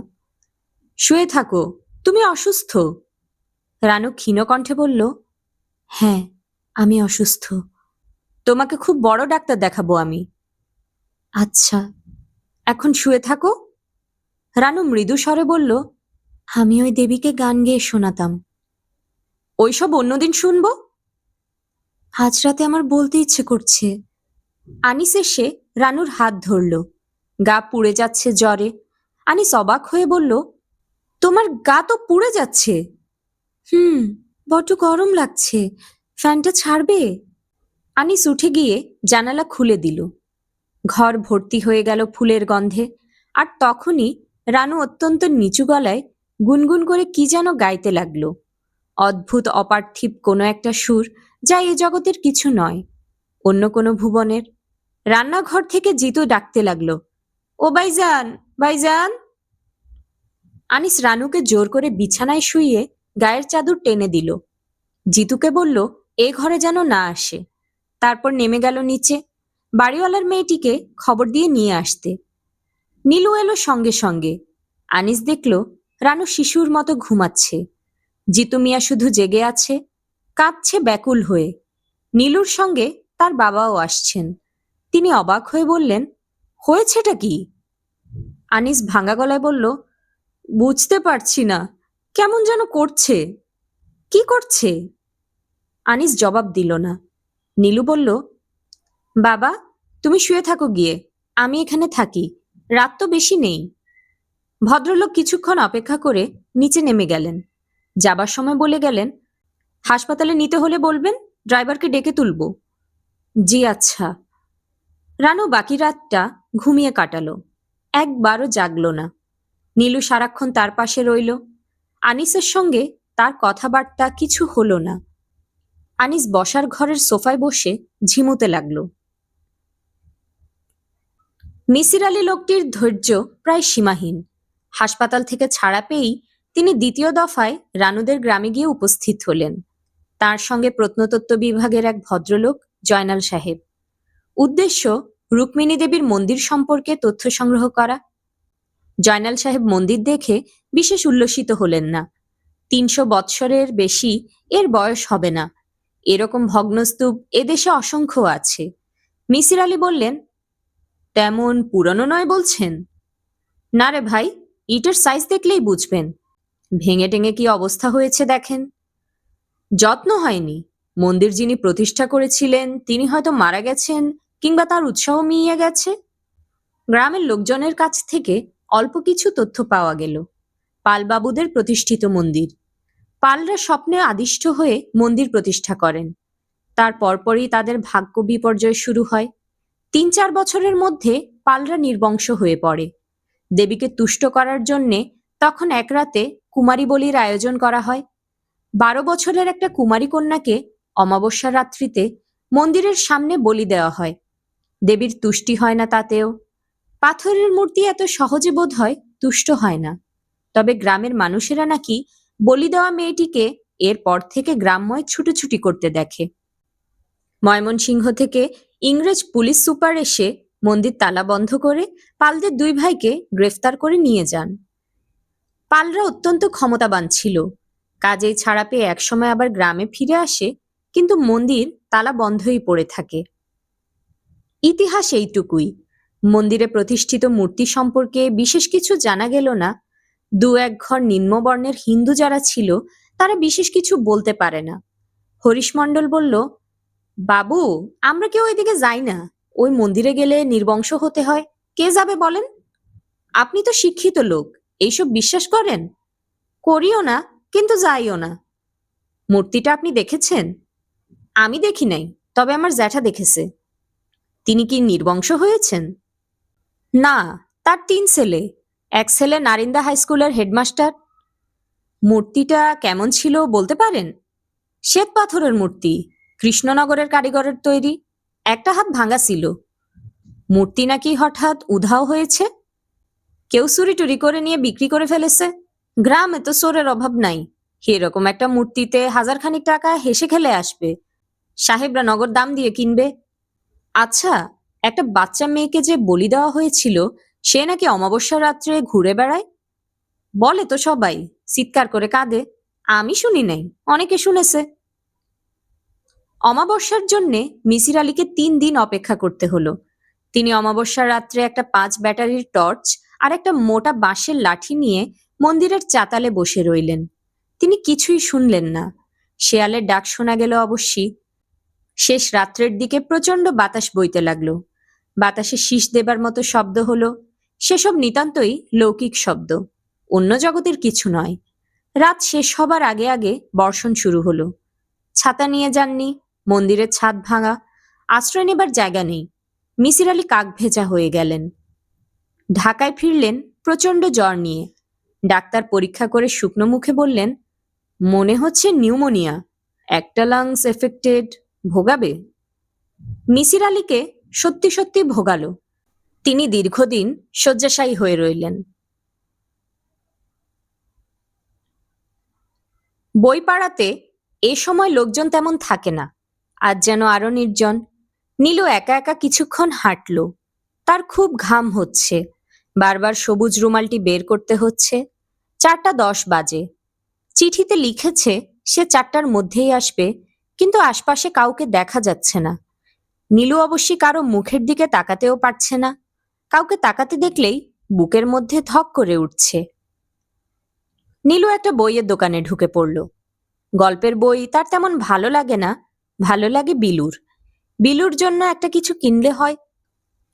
শুয়ে থাকো, তুমি অসুস্থ। রানু ক্ষীণ কণ্ঠে বলল, হ্যাঁ, আমি অসুস্থ। তোমাকে খুব বড় ডাক্তার দেখাবো আমি। আচ্ছা, এখন শুয়ে থাকো। রানু মৃদু স্বরে বলল, আমি ওই দেবীকে গান গেয়ে শোনাতাম। ওইসব অন্যদিন শুনবো। আজ রাতে আমার বলতে ইচ্ছে করছে। আনিস এসে রানুর হাত ধরল। গা পুড়ে যাচ্ছে জ্বরে। আনিস অবাক হয়ে বলল, তোমার গা তো পুড়ে যাচ্ছে। বড্ড গরম লাগছে, ফ্যানটা ছাড়বে? আনিস উঠে গিয়ে জানালা খুলে দিল। ঘর ভর্তি হয়ে গেল ফুলের গন্ধে। আর তখনই রানু অত্যন্ত নিচু গলায় গুনগুন করে কি যেন গাইতে লাগলো। অদ্ভুত অপার্থিব কোনো একটা সুর, যা এ জগতের কিছু নয়, অন্য কোনো ভুবনের। রান্নাঘর থেকে জিতু ডাকতে লাগলো, ও ভাইজান, ভাইজান। আনিস রানুকে জোর করে বিছানায় শুইয়ে গায়ের চাদর টেনে দিল। জিতুকে বলল এ ঘরে যেন না আসে। তারপর নেমে গেল নিচে, বাড়িওয়ালার মেয়েটিকে খবর দিয়ে নিয়ে আসতে। নীলু এলো সঙ্গে সঙ্গে। আনিস দেখল রানু শিশুর মতো ঘুমাচ্ছে। জিতু মিয়া শুধু জেগে আছে, কাঁদছে ব্যাকুল হয়ে। নীলুর সঙ্গে তার বাবাও আসছেন। তিনি অবাক হয়ে বললেন, হয়েছেটা কি? আনিস ভাঙা গলায় বলল, বুঝতে পারছি না, কেমন যেন করছে। কি করছে? আনিস জবাব দিল না। নীলু বলল, বাবা, তুমি শুয়ে থাকো গিয়ে, আমি এখানে থাকি, রাত তো বেশি নেই। ভদ্রলোক কিছুক্ষণ অপেক্ষা করে নিচে নেমে গেলেন। যাবার সময় বলে গেলেন, হাসপাতালে নিতে হলে বলবেন, ড্রাইভারকে ডেকে তুলব। জি আচ্ছা। রানু বাকি রাতটা ঘুমিয়ে কাটালো, একবারও জাগল না। নীলু সারাক্ষণ তার পাশে রইল। আনিসের সঙ্গে তার কথাবার্তা কিছু হলো না। আনিস বসার ঘরের সোফায় বসে ঝিমুতে লাগলো। মিসির আলী লোকটির ধৈর্য প্রায় সীমাহীন। হাসপাতাল থেকে ছাড়া পেয়েই তিনি দ্বিতীয় দফায় রানুদের গ্রামে গিয়ে উপস্থিত হলেন। তার সঙ্গে প্রত্নতত্ত্ব বিভাগের এক ভদ্রলোক, জয়নাল সাহেব। উদ্দেশ্য রুক্মিণী দেবীর মন্দির সম্পর্কে তথ্য সংগ্রহ করা। জয়নাল সাহেব মন্দির দেখে বিশেষ উল্লসিত হলেন না। ৩০০ বৎসরের বেশি এর বয়স হবে না। এরকম ভগ্নস্তূপ এদেশে অসংখ্য আছে। মিসির আলী বললেন, তেমন পুরনো নয় বলছেন? না রে ভাই, ইটের সাইজ দেখলেই বুঝবেন। ভেঙে টেঙে কি অবস্থা হয়েছে দেখেন। যত্ন হয়নি। মন্দির যিনি প্রতিষ্ঠা করেছিলেন তিনি হয়তো মারা গেছেন, কিংবা তার উৎসাহ মিইয়ে গেছে। গ্রামের লোকজনের কাছ থেকে অল্প কিছু তথ্য পাওয়া গেল। পালবাবুদের প্রতিষ্ঠিত মন্দির। পালরা স্বপ্নে আদিষ্ট হয়ে মন্দির প্রতিষ্ঠা করেন। তার পরপরই তাদের ভাগ্য বিপর্যয় শুরু হয়। ৩-৪ বছরের মধ্যে পালরা নির্বংশ হয়ে পড়ে। দেবীকে তুষ্ট করার জন্যে তখন এক রাতে কুমারী বলির আয়োজন করা হয়। ১২ বছরের একটা কুমারী কন্যাকে অমাবস্যা রাত্রিতে মন্দিরের সামনে বলি দেওয়া হয়। দেবীর তুষ্টি হয় না তাতেও। পাথরের মূর্তি এত সহজে বোধ হয় তুষ্ট হয় না। তবে গ্রামের মানুষেরা নাকি বলি দেওয়া মেয়েটিকে এরপর থেকে গ্রামময় ছুটোছুটি করতে দেখে। ময়মনসিংহ থেকে ইংরেজ পুলিশ সুপার এসে মন্দির তালা বন্ধ করে পালদের দুই ভাইকে গ্রেফতার করে নিয়ে যান। পালরা অত্যন্ত ক্ষমতাবান ছিল, কাজেই ছাড়া পেয়ে একসময় আবার গ্রামে ফিরে আসে, কিন্তু মন্দির তালা বন্ধই পড়ে থাকে। ইতিহাস এইটুকুই। মন্দিরে প্রতিষ্ঠিত মূর্তি সম্পর্কে বিশেষ কিছু জানা গেল না। দু এক ঘর নিম্নবর্ণের হিন্দু যারা ছিল তারা বিশেষ কিছু বলতে পারে না। হরিশ মণ্ডল বলল, বাবু, আমরা কেউ ওইদিকে যাই না। ওই মন্দিরে গেলে নির্বংশ হতে হয়। কে যাবে বলেন? আপনি তো শিক্ষিত লোক, এইসব বিশ্বাস করেন? করিও না, কিন্তু যাইও না। মূর্তিটা আপনি দেখেছেন? আমি দেখি নাই, তবে আমার জ্যাঠা দেখেছে। তিনি কি নির্বংশ হয়েছেন? না, তার ৩ ছেলে। এক ছেলে নারিন্দা হাই স্কুলের হেডমাস্টার। মূর্তিটা কেমন ছিল বলতে পারেন? শ্বেত পাথরের মূর্তি, কৃষ্ণনগরের কারিগরের তৈরি। একটা হাত ভাঙা ছিল। মূর্তি নাকি হঠাৎ উধাও হয়েছে। কেউ চুরি টুরি করে নিয়ে বিক্রি করে ফেলেছে। গ্রামে তো চোরের অভাব নাই। এরকম একটা মূর্তিতে ১,০০০ টাকা হেসে খেলে আসবে। সাহেবরা নগদ দাম দিয়ে কিনবে। আচ্ছা, একটা বাচ্চা মেয়েকে যে বলি দেওয়া হয়েছিল, সে নাকি অমাবস্যার রাত্রে ঘুরে বেড়ায়। বলে তো সবাই, চিৎকার করে কাঁদে। আমি শুনি নাই, অনেকে শুনেছে। অমাবস্যার জন্যে মিসির আলীকে ৩ দিন অপেক্ষা করতে হলো। তিনি অমাবস্যার রাত্রে একটা ৫ ব্যাটারির টর্চ আর একটা মোটা বাঁশের লাঠি নিয়ে মন্দিরের চাতালে বসে রইলেন। তিনি কিছুই শুনলেন না। শেয়ালের ডাক শোনা গেল অবশ্যই। শেষ রাত্রের দিকে প্রচণ্ড বাতাস বইতে লাগলো। বাতাসে শীষ দেবার মতো শব্দ হলো। সেসব নিতান্তই লৌকিক শব্দ, অন্য জগতের কিছু নয়। রাত শেষ হবার আগে আগে বর্ষণ শুরু হলো। ছাতা নিয়ে যাননি, মন্দিরের ছাদ ভাঙা, আশ্রয় নেবার জায়গা নেই। মিসির আলী কাক ভেজা হয়ে গেলেন। ঢাকায় ফিরলেন প্রচণ্ড জ্বর নিয়ে। ডাক্তার পরীক্ষা করে শুকনো মুখে বললেন, মনে হচ্ছে নিউমোনিয়া, একটা লাংস এফেক্টেড, ভোগাবে। মিসির আলীকে সত্যি সত্যি ভোগালো। তিনি দীর্ঘদিন শয্যাশায়ী হয়ে রইলেন। বইপাড়াতে এ সময় লোকজন তেমন থাকে না। আজ যেন আরো নির্জন। নীলু একা একা কিছুক্ষণ হাঁটল। তার খুব ঘাম হচ্ছে। বারবার সবুজ রুমালটি বের করতে হচ্ছে। ৪:১০ বাজে। চিঠিতে লিখেছে সে ৪টার মধ্যেই আসবে, কিন্তু আশপাশে কাউকে দেখা যাচ্ছে না। নীলু অবশ্যই কারো মুখের দিকে তাকাতেও পারছে না। কাউকে তাকাতে দেখলেই বুকের মধ্যে ধক করে উঠছে। নীলু একটা বইয়ের দোকানে ঢুকে পড়ল। গল্পের বই তার তেমন ভালো লাগে না, ভালো লাগে বিলুর। বিলুর জন্য একটা কিছু কিনলে হয়,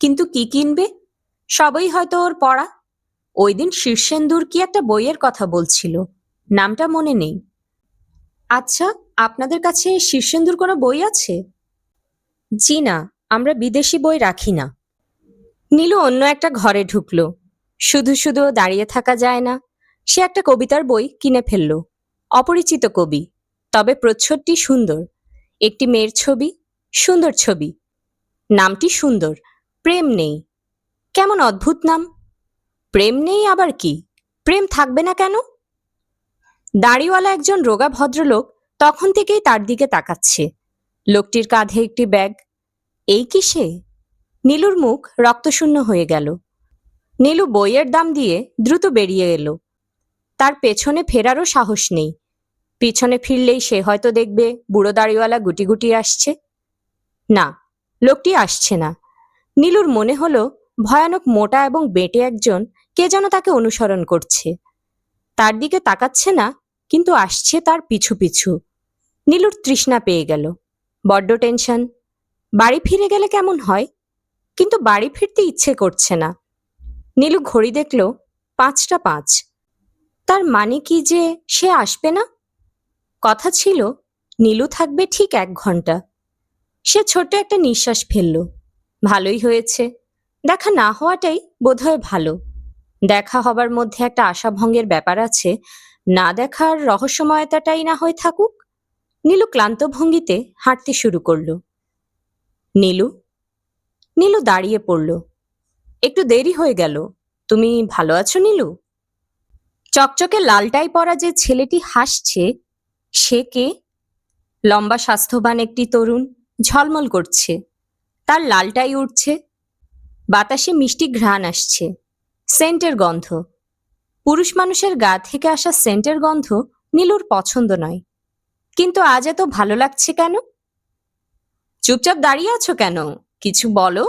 কিন্তু কি কিনবে? সবই হয়তো ওর পড়া। ওই দিন শীর্ষেন্দুর কি একটা বইয়ের কথা বলছিল, নামটা মনে নেই। আচ্ছা, আপনাদের কাছে শীর্ষেন্দুর কোনো বই আছে? জি না, আমরা বিদেশি বই রাখি না। নীলু অন্য একটা ঘরে ঢুকলো। শুধু শুধু দাঁড়িয়ে থাকা যায় না। সে একটা কবিতার বই কিনে ফেলল। অপরিচিত কবি, তবে প্রচ্ছদটি সুন্দর। একটি মেয়ের ছবি, সুন্দর ছবি। নামটি সুন্দর, প্রেম নেই। কেমন অদ্ভুত নাম! প্রেম নেই আবার কি? প্রেম থাকবে না কেন? দাড়িওয়ালা একজন রোগা ভদ্রলোক তখন থেকেই তার দিকে তাকাচ্ছে। লোকটির কাঁধে একটি ব্যাগ। এই কি সে? নীলুর মুখ রক্তশূন্য হয়ে গেল। নীলু বইয়ের দাম দিয়ে দ্রুত বেরিয়ে এলো। তার পেছনে ফেরারও সাহস নেই। পিছনে ফিরলেই সে হয়তো দেখবে বুড়ো দাড়িওয়ালা গুটি গুটি আসছে। না, লোকটি আসছে না। নীলুর মনে হলো ভয়ানক মোটা এবং বেঁটে একজন কে যেন তাকে অনুসরণ করছে। তার দিকে তাকাচ্ছে না, কিন্তু আসছে তার পিছু পিছু। নীলুর তৃষ্ণা পেয়ে গেল। বড্ড টেনশন। বাড়ি ফিরে গেলে কেমন হয়, কিন্তু বাড়ি ফিরতে ইচ্ছে করছে না। নীলু ঘড়ি দেখল ৫টা ৫। তার মানে কি যে সে আসবে না? কথা ছিল নীলু থাকবে ঠিক ১ ঘন্টা। সে ছোট্ট একটা নিঃশ্বাস ফেলল। ভালোই হয়েছে, দেখা না হওয়াটাই বোধহয় ভালো। দেখা হবার মধ্যে একটা আশাভঙ্গের ব্যাপার আছে, না দেখার রহস্যময়তাটাই না হয়ে থাকুক। নীলু ক্লান্ত ভঙ্গিতে হাঁটতে শুরু করল। নীলু, নীলু দাঁড়িয়ে পড়ল। একটু দেরি হয়ে গেল। তুমি ভালো আছো নীলু? চকচকে লালটাই পরা যে ছেলেটি হাসছে, সে কে? লম্বা স্বাস্থ্যবান একটি তরুণ, ঝলমল করছে। তার লালটাই উঠছে, বাতাসে মিষ্টি ঘ্রাণ আসছে, সেন্টের গন্ধ। পুরুষ মানুষের গা থেকে আসা সেন্টের গন্ধ নীলুর পছন্দ নয়, কিন্তু আজ এত ভালো লাগছে কেন? চুপচাপ দাঁড়িয়ে আছো কেন? কিছু বলো।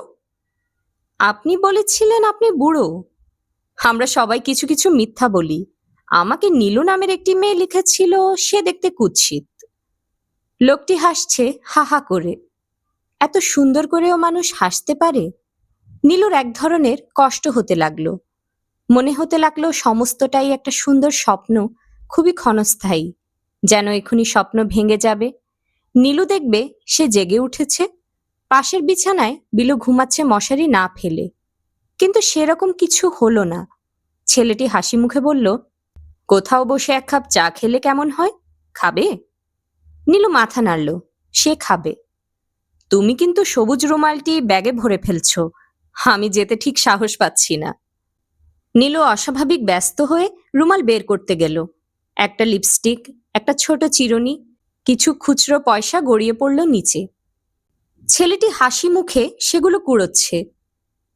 আপনি বলেছিলেন আপনি বুড়ো। আমরা সবাই কিছু কিছু মিথ্যা বলি। আমাকে নীলু নামের একটি মেয়ে লিখেছিল, সে দেখতে কুৎসিত। লোকটি হাসছে হা হা করে। এত সুন্দর করেও মানুষ হাসতে পারে? নীলুর এক ধরনের কষ্ট হতে লাগলো। মনে হতে লাগলো সমস্তটাই একটা সুন্দর স্বপ্ন, খুবই ক্ষণস্থায়ী, যেন এখনই স্বপ্ন ভেঙে যাবে। নীলু দেখবে সে জেগে উঠেছে, পাশের বিছানায় বিলু ঘুমাচ্ছে মশারি না ফেলে। কিন্তু সেরকম কিছু হলো না। ছেলেটি হাসি মুখে বলল, কোথাও বসে এক কাপ চা খেলে কেমন হয়? খাবে? নীলু মাথা নাড়ল, সে খাবে। তুমি কিন্তু সবুজ রুমালটি ব্যাগে ভরে ফেলছ। আমি যেতে ঠিক সাহস পাচ্ছি না। নীলু অস্বাভাবিক ব্যস্ত হয়ে রুমাল বের করতে গেল। একটা লিপস্টিক, একটা ছোট চিরুনি, কিছু খুচরো পয়সা গড়িয়ে পড়ল নিচে। ছেলেটি হাসি মুখে সেগুলো কুড়োচ্ছে।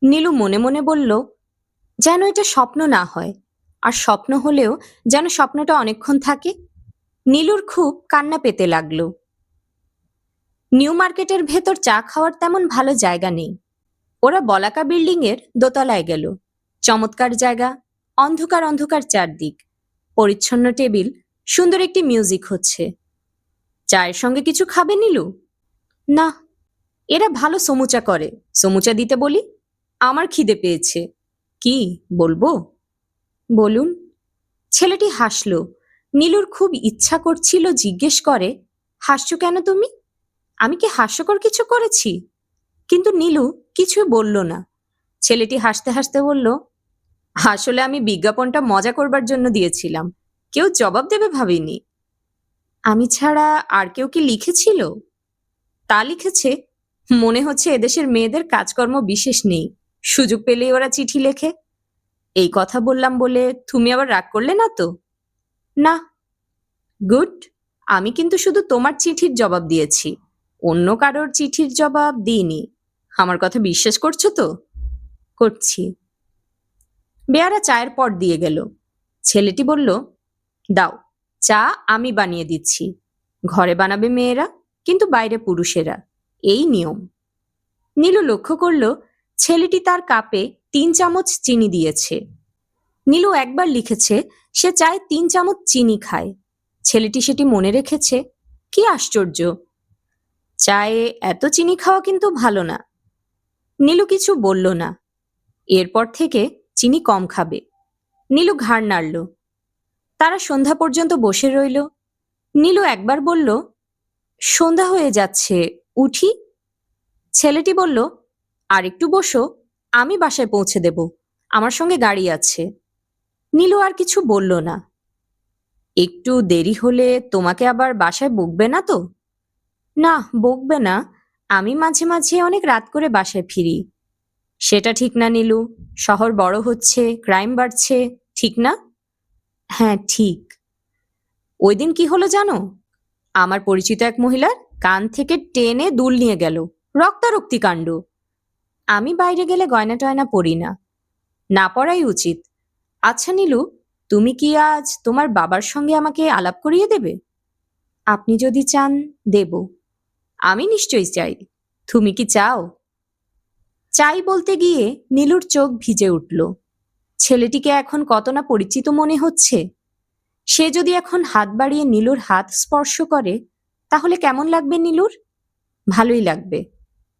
নীলু মনে মনে বলল, যেন এটা স্বপ্ন না হয়, আর স্বপ্ন হলেও যেন স্বপ্নটা অনেকক্ষণ থাকে। নীলুর খুব কান্না পেতে লাগলো। নিউ মার্কেটের ভেতর চা খাওয়ার তেমন ভালো জায়গা নেই। ওরা বলাকা বিল্ডিং এর দোতলায় গেল। চমৎকার জায়গা, অন্ধকার অন্ধকার চারদিক, পরিচ্ছন্ন টেবিল, সুন্দর একটি মিউজিক হচ্ছে। চায়ের সঙ্গে কিছু খাবে নীলু? না। এরা ভালো সমুচা করে, সমুচা দিতে বলি। আমার খিদে পেয়েছে। কি বলবো? বলুন। ছেলেটি হাসল। নীলুর খুব ইচ্ছা করছিল জিজ্ঞেস করে, হাসছো কেন তুমি? আমি কি হাস্যকর কিছু করেছি? কিন্তু নীলু কিছু বলল না। ছেলেটি হাসতে হাসতে বলল, আসলে আমি বিজ্ঞাপনটা মজা করবার জন্য দিয়েছিলাম, কেউ জবাব দেবে ভাবিনি। আমি ছাড়া আর কেউ কি লিখেছিল? তা লিখেছে। মনে হচ্ছে এদেশের মেয়েদের কাজকর্ম বিশেষ নেই, সুযোগ পেলেই ওরা চিঠি লেখে। এই কথা বললাম বলে তুমি আবার রাগ করলে না তো? না। গুড। আমি কিন্তু শুধু তোমার চিঠির জবাব দিয়েছি, অন্য কারোর চিঠির জবাব দিইনি। আমার কথা বিশ্বাস করছো তো? করছি। বেয়ারা চায়ের পট দিয়ে গেল। ছেলেটি বলল, দাও, চা আমি বানিয়ে দিচ্ছি। ঘরে বানাবে মেয়েরা, কিন্তু বাইরে পুরুষেরা, এই নিয়ম। নীলু লক্ষ্য করল ছেলেটি তার কাপে 3 চামচ চিনি দিয়েছে। নীলু একবার লিখেছে সে চায়ে 3 চামচ চিনি খায়। ছেলেটি সেটি মনে রেখেছে। কি আশ্চর্য! চায়ে এত চিনি খাওয়া কিন্তু ভালো না। নীলু কিছু বলল না। এরপর থেকে চিনি কম খাবে। নীলু ঘাড় নাড়ল। তারা সন্ধ্যা পর্যন্ত বসে রইল। নীলু একবার বলল, সন্ধ্যা হয়ে যাচ্ছে, উঠি। ছেলেটি বলল, আর একটু বসো, আমি বাসায় পৌঁছে দেব, আমার সঙ্গে গাড়ি আছে। নীলু আর কিছু বলল না। একটু দেরি হলে তোমাকে আবার বাসায় বকবে না তো? না, বকবে না। আমি মাঝে মাঝে অনেক রাত করে বাসায় ফিরি। সেটা ঠিক না নীলু, শহর বড় হচ্ছে, ক্রাইম বাড়ছে, ঠিক না? হ্যাঁ ঠিক। ওই দিন কি হলো জানো? আমার পরিচিত এক মহিলার কান থেকে টেনে দুল নিয়ে গেল, রক্তারক্তি কাণ্ড। আমি বাইরে গেলে গয়না টয়না পরি না, না পরাই উচিত। আচ্ছা নীলু, তুমি কি আজ তোমার বাবার সঙ্গে আমাকে আলাপ করিয়ে দেবে? আপনি যদি চান দেব। আমি নিশ্চয়ই চাই। তুমি কি চাও? চাই বলতে গিয়ে নীলুর চোখ ভিজে উঠল। ছেলেটিকে এখন কত না পরিচিত মনে হচ্ছে। সে যদি এখন হাত বাড়িয়ে নীলুর হাত স্পর্শ করে, তাহলে কেমন লাগবে নীলুর? ভালোই লাগবে।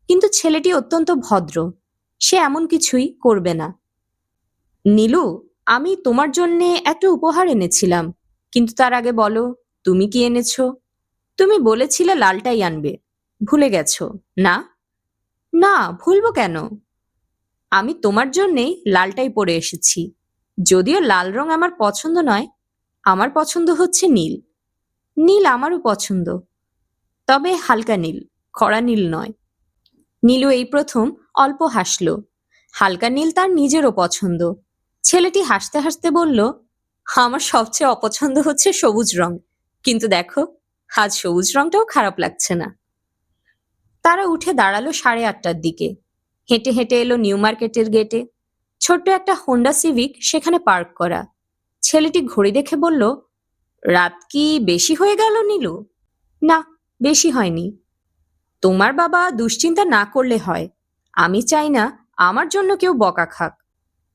কিন্তু ছেলেটি অত্যন্ত ভদ্র, সে এমন কিছুই করবে না। নীলু, আমি তোমার জন্যে একটা উপহার এনেছিলাম, কিন্তু তার আগে বলো, তুমি কি এনেছো? তুমি বলেছিলে লালটাই আনবে, ভুলে গেছো না? না, ভুলবো কেন? আমি তোমার জন্যেই লালটাই পরে এসেছি। যদিও লাল রং আমার পছন্দ নয়, আমার পছন্দ হচ্ছে নীল। নীল আমারও পছন্দ, তবে হালকা নীল, কড়া নীল নয়। নীলু এই প্রথম অল্প হাসল। হালকা নীল তার নিজেরও পছন্দ। ছেলেটি হাসতে হাসতে বলল, আমার সবচেয়ে অপছন্দ হচ্ছে সবুজ রং, কিন্তু দেখো আজ সবুজ রংটাও খারাপ লাগছে না। তারা উঠে দাঁড়ালো 8:30টার দিকে। হেঁটে হেঁটে এলো নিউ মার্কেটের গেটে। ছোট্ট একটা হোন্ডা সিভিক সেখানে পার্ক করা। ছেলেটি ঘড়ি দেখে বলল, রাত কি বেশি হয়ে গেল নীলু? না, বেশি হয়নি। তোমার বাবা দুশ্চিন্তা না করলে হয়। আমি চাই না আমার জন্য কেউ বকা খাক।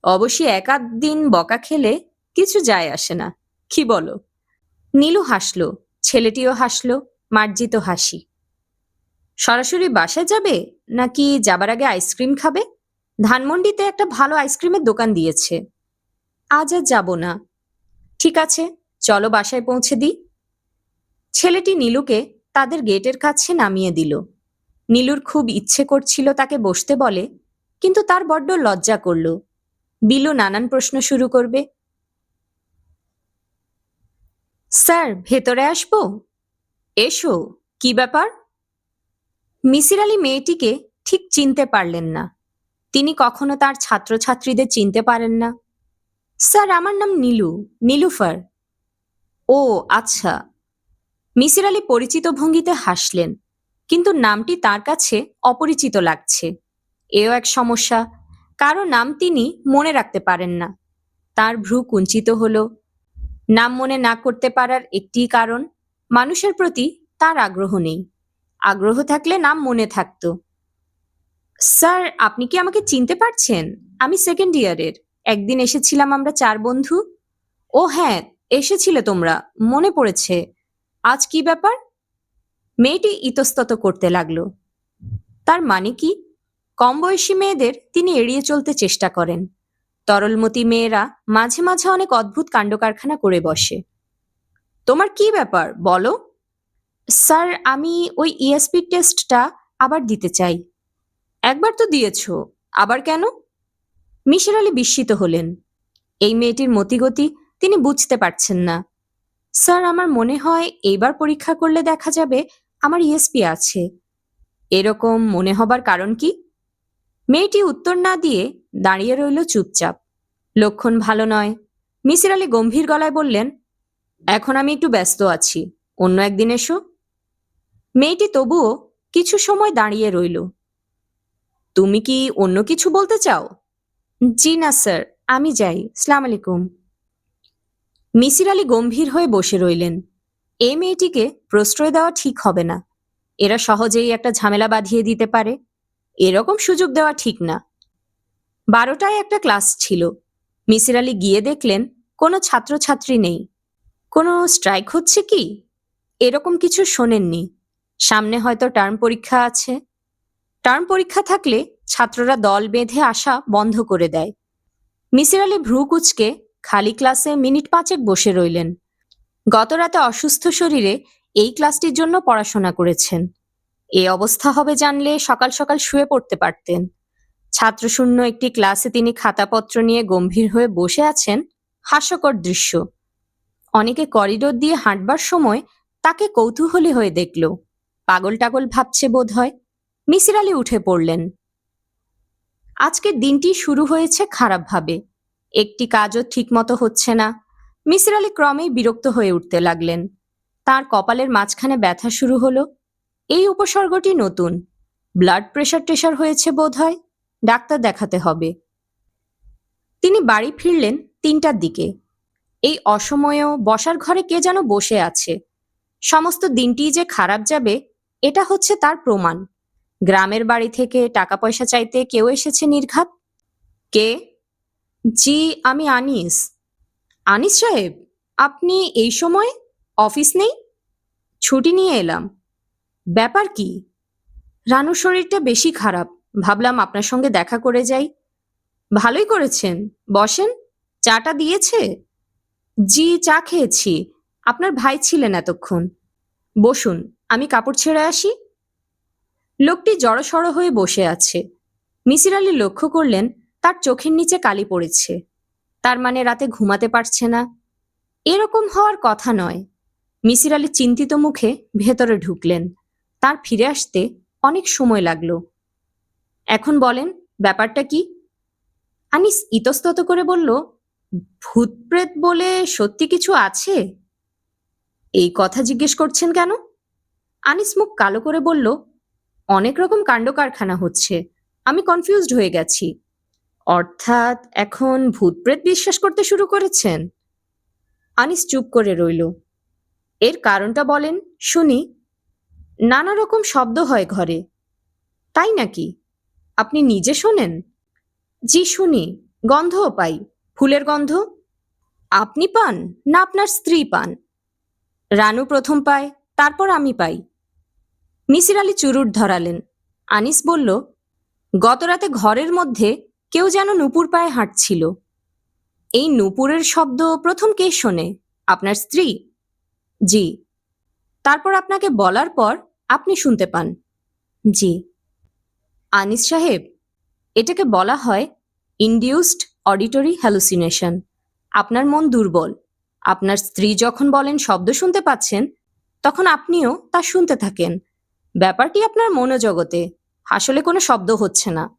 অবশ্যই এক আধ দিন বকা খেলে কিছু যায় আসে না, কি বলো? নীলু হাসল, ছেলেটিও হাসল, মার্জিত হাসি। সরাসরি বাসায় যাবে নাকি যাবার আগে আইসক্রিম খাবে? ধানমন্ডিতে একটা ভালো আইসক্রিমের দোকান দিয়েছে। আজ আর যাব না। ঠিক আছে, চলো বাসায় পৌঁছে দিই। ছেলেটি নীলুকে তাদের গেটের কাছে নামিয়ে দিল। নীলুর খুব ইচ্ছে করছিল তাকে বসতে বলে, কিন্তু তার বড্ড লজ্জা করল। বিলু নানান প্রশ্ন শুরু করবে। স্যার, ভেতরে আসবো? এসো। কি ব্যাপার? মিসির আলি মেয়েটিকে ঠিক চিনতে পারলেন না। তিনি কখনো তার ছাত্রছাত্রীদের চিনতে পারেন না। স্যার, আমার নাম নীলু, নীলুফার। ও আচ্ছা। মিসির আলি পরিচিত ভঙ্গিতে হাসলেন, কিন্তু নামটি তার কাছে অপরিচিত লাগছে। এও এক সমস্যা, কারো নাম তিনি মনে রাখতে পারেন না। তার ভ্রু কুঞ্চিত হল। নাম মনে না করতে পারার একটি কারণ, মানুষের প্রতি তার আগ্রহ নেই। আগ্রহ থাকলে নাম মনে থাকতো। স্যার, আপনি কি আমাকে চিনতে পারছেন? আমি সেকেন্ড ইয়ারের। একদিন এসেছিলাম আমরা 4 বন্ধু। ও হ্যাঁ, এসেছিলে তোমরা, মনে পড়েছে। আজ কি ব্যাপার? মেয়েটি ইতস্তত করতে লাগলো। তার মানে কি? কম বয়সী মেয়েদের তিনি এড়িয়ে চলতে চেষ্টা করেন। তরলমতি মেয়েরা মাঝে মাঝে অনেক অদ্ভুত কাণ্ডকারখানা করে বসে। তোমার কি ব্যাপার বলো? স্যার, আমি ওই ইএসপি টেস্টটা আবার দিতে চাই। একবার তো দিয়েছো, আবার কেন? মিসির আলি বিস্মিত হলেন। এই মেয়েটির মতিগতি তিনি বুঝতে পারছেন না। স্যার, আমার মনে হয় এইবার পরীক্ষা করলে দেখা যাবে আমার ইএসপি আছে। এরকম মনে হবার কারণ কি? মেয়েটি উত্তর না দিয়ে দাঁড়িয়ে রইল চুপচাপ। লক্ষণ ভালো নয়। মিসির আলি গম্ভীর গলায় বললেন, এখন আমি একটু ব্যস্ত আছি, অন্য একদিন এসো। মেয়েটি তবুও কিছু সময় দাঁড়িয়ে রইল। তুমি কি অন্য কিছু বলতে চাও? জি না স্যার, আমি যাই, আসসালামু আলাইকুম। মিসির আলি গম্ভীর হয়ে বসে রইলেন। এই মেয়েটিকে প্রশ্রয় দেওয়া ঠিক হবে না। এরা সহজেই একটা ঝামেলা বাঁধিয়ে দিতে পারে। এরকম সুযোগ দেওয়া ঠিক না। 12টায় একটা ক্লাস ছিল। মিসির আলি গিয়ে দেখলেন কোনো ছাত্রছাত্রী নেই। কোনো স্ট্রাইক হচ্ছে কি? এরকম কিছু শোনেননি। সামনে হয়তো টার্ম পরীক্ষা আছে। টার্ম পরীক্ষা থাকলে ছাত্ররা দল বেঁধে আসা বন্ধ করে দেয়। মিসির আলি ভ্রু কুঁচকে খালি ক্লাসে মিনিট 5 বসে রইলেন। গতরাতে অসুস্থ শরীরে এই ক্লাসটির জন্য পড়াশোনা করেছেন। এই অবস্থা হবে জানলে সকাল সকাল শুয়ে পড়তে পারতেন। ছাত্রশূন্য একটি ক্লাসে তিনি খাতাপত্র নিয়ে গম্ভীর হয়ে বসে আছেন, হাস্যকর দৃশ্য। অনেকে করিডোর দিয়ে হাঁটবার সময় তাকে কৌতূহলী হয়ে দেখল। পাগল টাগল ভাবছে বোধ হয়। মিসির আলি উঠে পড়লেন। আজকের দিনটি শুরু হয়েছে খারাপভাবে। একটি কাজও ঠিকমতো হচ্ছে না। মিসির আলি ক্রমেই বিরক্ত হয়ে উঠতে লাগলেন। তার কপালের মাঝখানে ব্যথা শুরু হলো। এই উপসর্গটি নতুন। ব্লাড প্রেশার টেশার হয়েছে বোধ হয়। ডাক্তার দেখাতে হবে। তিনি বাড়ি ফিরলেন 3টার দিকে। এই অসময়েও বসার ঘরে কে যেন বসে আছে। সমস্ত দিনটি যে খারাপ যাবে এটা হচ্ছে তার প্রমাণ। গ্রামের বাড়ি থেকে টাকা পয়সা চাইতে কেউ এসেছে নির্ঘাত। কে? জি, আমি আনিস। আনিস সাহেব, আপনি এই সময়? অফিস নেই? ছুটি নিয়ে এলাম। ব্যাপার কি? রানুর শরীরটা বেশি খারাপ, ভাবলাম আপনার সঙ্গে দেখা করে যাই। ভালোই করেছেন, বসেন। চাটা দিয়েছে? জি, চা খেয়েছি। আপনার ভাই ছিলেন এতক্ষণ। বসুন, আমি কাপড় ছেড়ে আসি। লোকটি জড়সড় হয়ে বসে আছে। মিসির আলি লক্ষ্য করলেন তার চোখের নিচে কালি পড়েছে। তার মানে রাতে ঘুমাতে পারছে না। এরকম হওয়ার কথা নয়। মিসির আলি চিন্তিত মুখে ভেতরে ঢুকলেন। তার ফিরে আসতে অনেক সময় লাগলো। এখন বলেন ব্যাপারটা কি? আনিস ইতস্তত করে বলল, ভূতপ্রেত বলে সত্যি কিছু আছে? এই কথা জিজ্ঞেস করছেন কেন? আনিস মুখ কালো করে বলল, অনেক রকম কাণ্ড কারখানা হচ্ছে, আমি কনফিউজড হয়ে গেছি। অর্থাৎ এখন ভূতপ্রেত বিশ্বাস করতে শুরু করেছেন? আনিস চুপ করে রইল। এর কারণটা বলেন শুনি। নানা রকম শব্দ হয় ঘরে। তাই নাকি? আপনি নিজে শোনেন? জি শুনি, গন্ধও পাই, ফুলের গন্ধ। আপনি পান না আপনার স্ত্রী পান? রানু প্রথম পায়, তারপর আমি পাই। মিসির আলি চুরুট ধরালেন। আনিস বলল, গতরাতে ঘরের মধ্যে কেউ যেন নূপুর পায়ে হাঁটছিল। এই নূপুরের শব্দ প্রথম কে শোনে? আপনার স্ত্রী? জি। তারপর আপনাকে বলার পর আপনি শুনতে পান? জি। আনিস সাহেব, এটাকে বলা হয় ইনডিউসড অডিটরি হ্যালুসিনেশন। আপনার মন দুর্বল। আপনার স্ত্রী যখন বলেন শব্দ শুনতে পাচ্ছেন, তখন আপনিও তা শুনতে থাকেন। ব্যাপারটি আপনার মনোজগতে, আসলে কোনো শব্দ হচ্ছে না।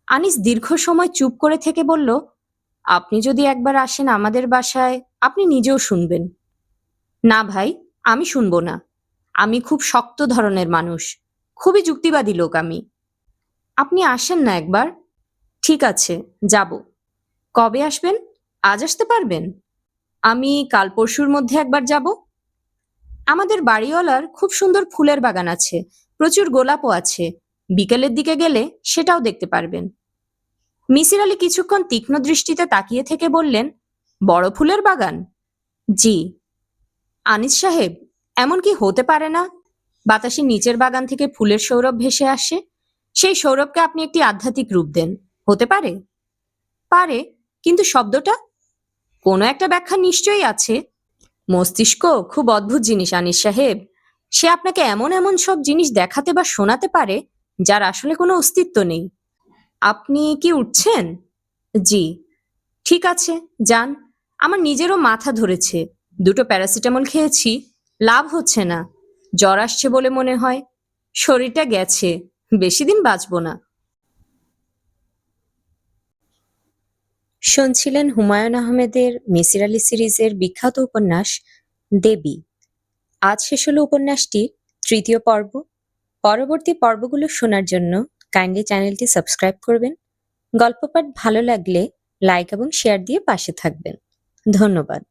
আনিস দীর্ঘ সময় চুপ করে থেকে বলল, আপনি যদি একবার আসেন আমাদের বাসায়, আপনি নিজেও শুনবেন। না ভাই, আমি শুনবো না। আমি খুব শক্ত ধরনের মানুষ, খুবই যুক্তিবাদী লোক আমি। আপনি আসেন না একবার? ঠিক আছে, যাব। কবে আসবেন? আজ আসতে পারবেন? আমি কাল পরশুর মধ্যে একবার যাব। আমাদের বাড়িওয়ালার খুব সুন্দর ফুলের বাগান আছে, প্রচুর গোলাপও আছে। বিকেলের দিকে গেলে সেটাও দেখতে পারবেন। মিসির আলি কিছুক্ষণ তীক্ষ্ণ দৃষ্টিতে তাকিয়ে থেকে বললেন, বড় ফুলের বাগান? জি। আনিস সাহেব, এমন কি হতে পারে না বাতাসের নিচের বাগান থেকে ফুলের সৌরভ ভেসে আসে? সেই সৌরভকে আপনি একটি আধ্যাত্মিক রূপ দেন, হতে পারে? পারে, কিন্তু শব্দটা? কোনো একটা ব্যাখ্যা নিশ্চয়ই আছে। মস্তিষ্ক খুব অদ্ভুত জিনিস আনিস সাহেব। সে আপনাকে এমন এমন সব জিনিস দেখাতে বা শোনাতে পারে যার আসলে কোনো অস্তিত্ব নেই। আপনি কি উঠছেন? জি। ঠিক আছে, যান। আমার নিজেরও মাথা ধরেছে, দুটো প্যারাসিটামল খেয়েছি, লাভ হচ্ছে না। জ্বর আসছে বলে মনে হয়। শরীরটা গেছে, বেশি দিন বাঁচব না। শুনছিলেন হুমায়ুন আহমেদের মিসির আলি সিরিজের বিখ্যাত উপন্যাস দেবী। আজ শেষ হলো উপন্যাসটির তৃতীয় পর্ব। পরবর্তী পর্বগুলো শোনার জন্য কাইন্ডলি চ্যানেলটি সাবস্ক্রাইব করবেন। গল্প পাঠ ভালো লাগলে লাইক এবং শেয়ার দিয়ে পাশে থাকবেন। ধন্যবাদ।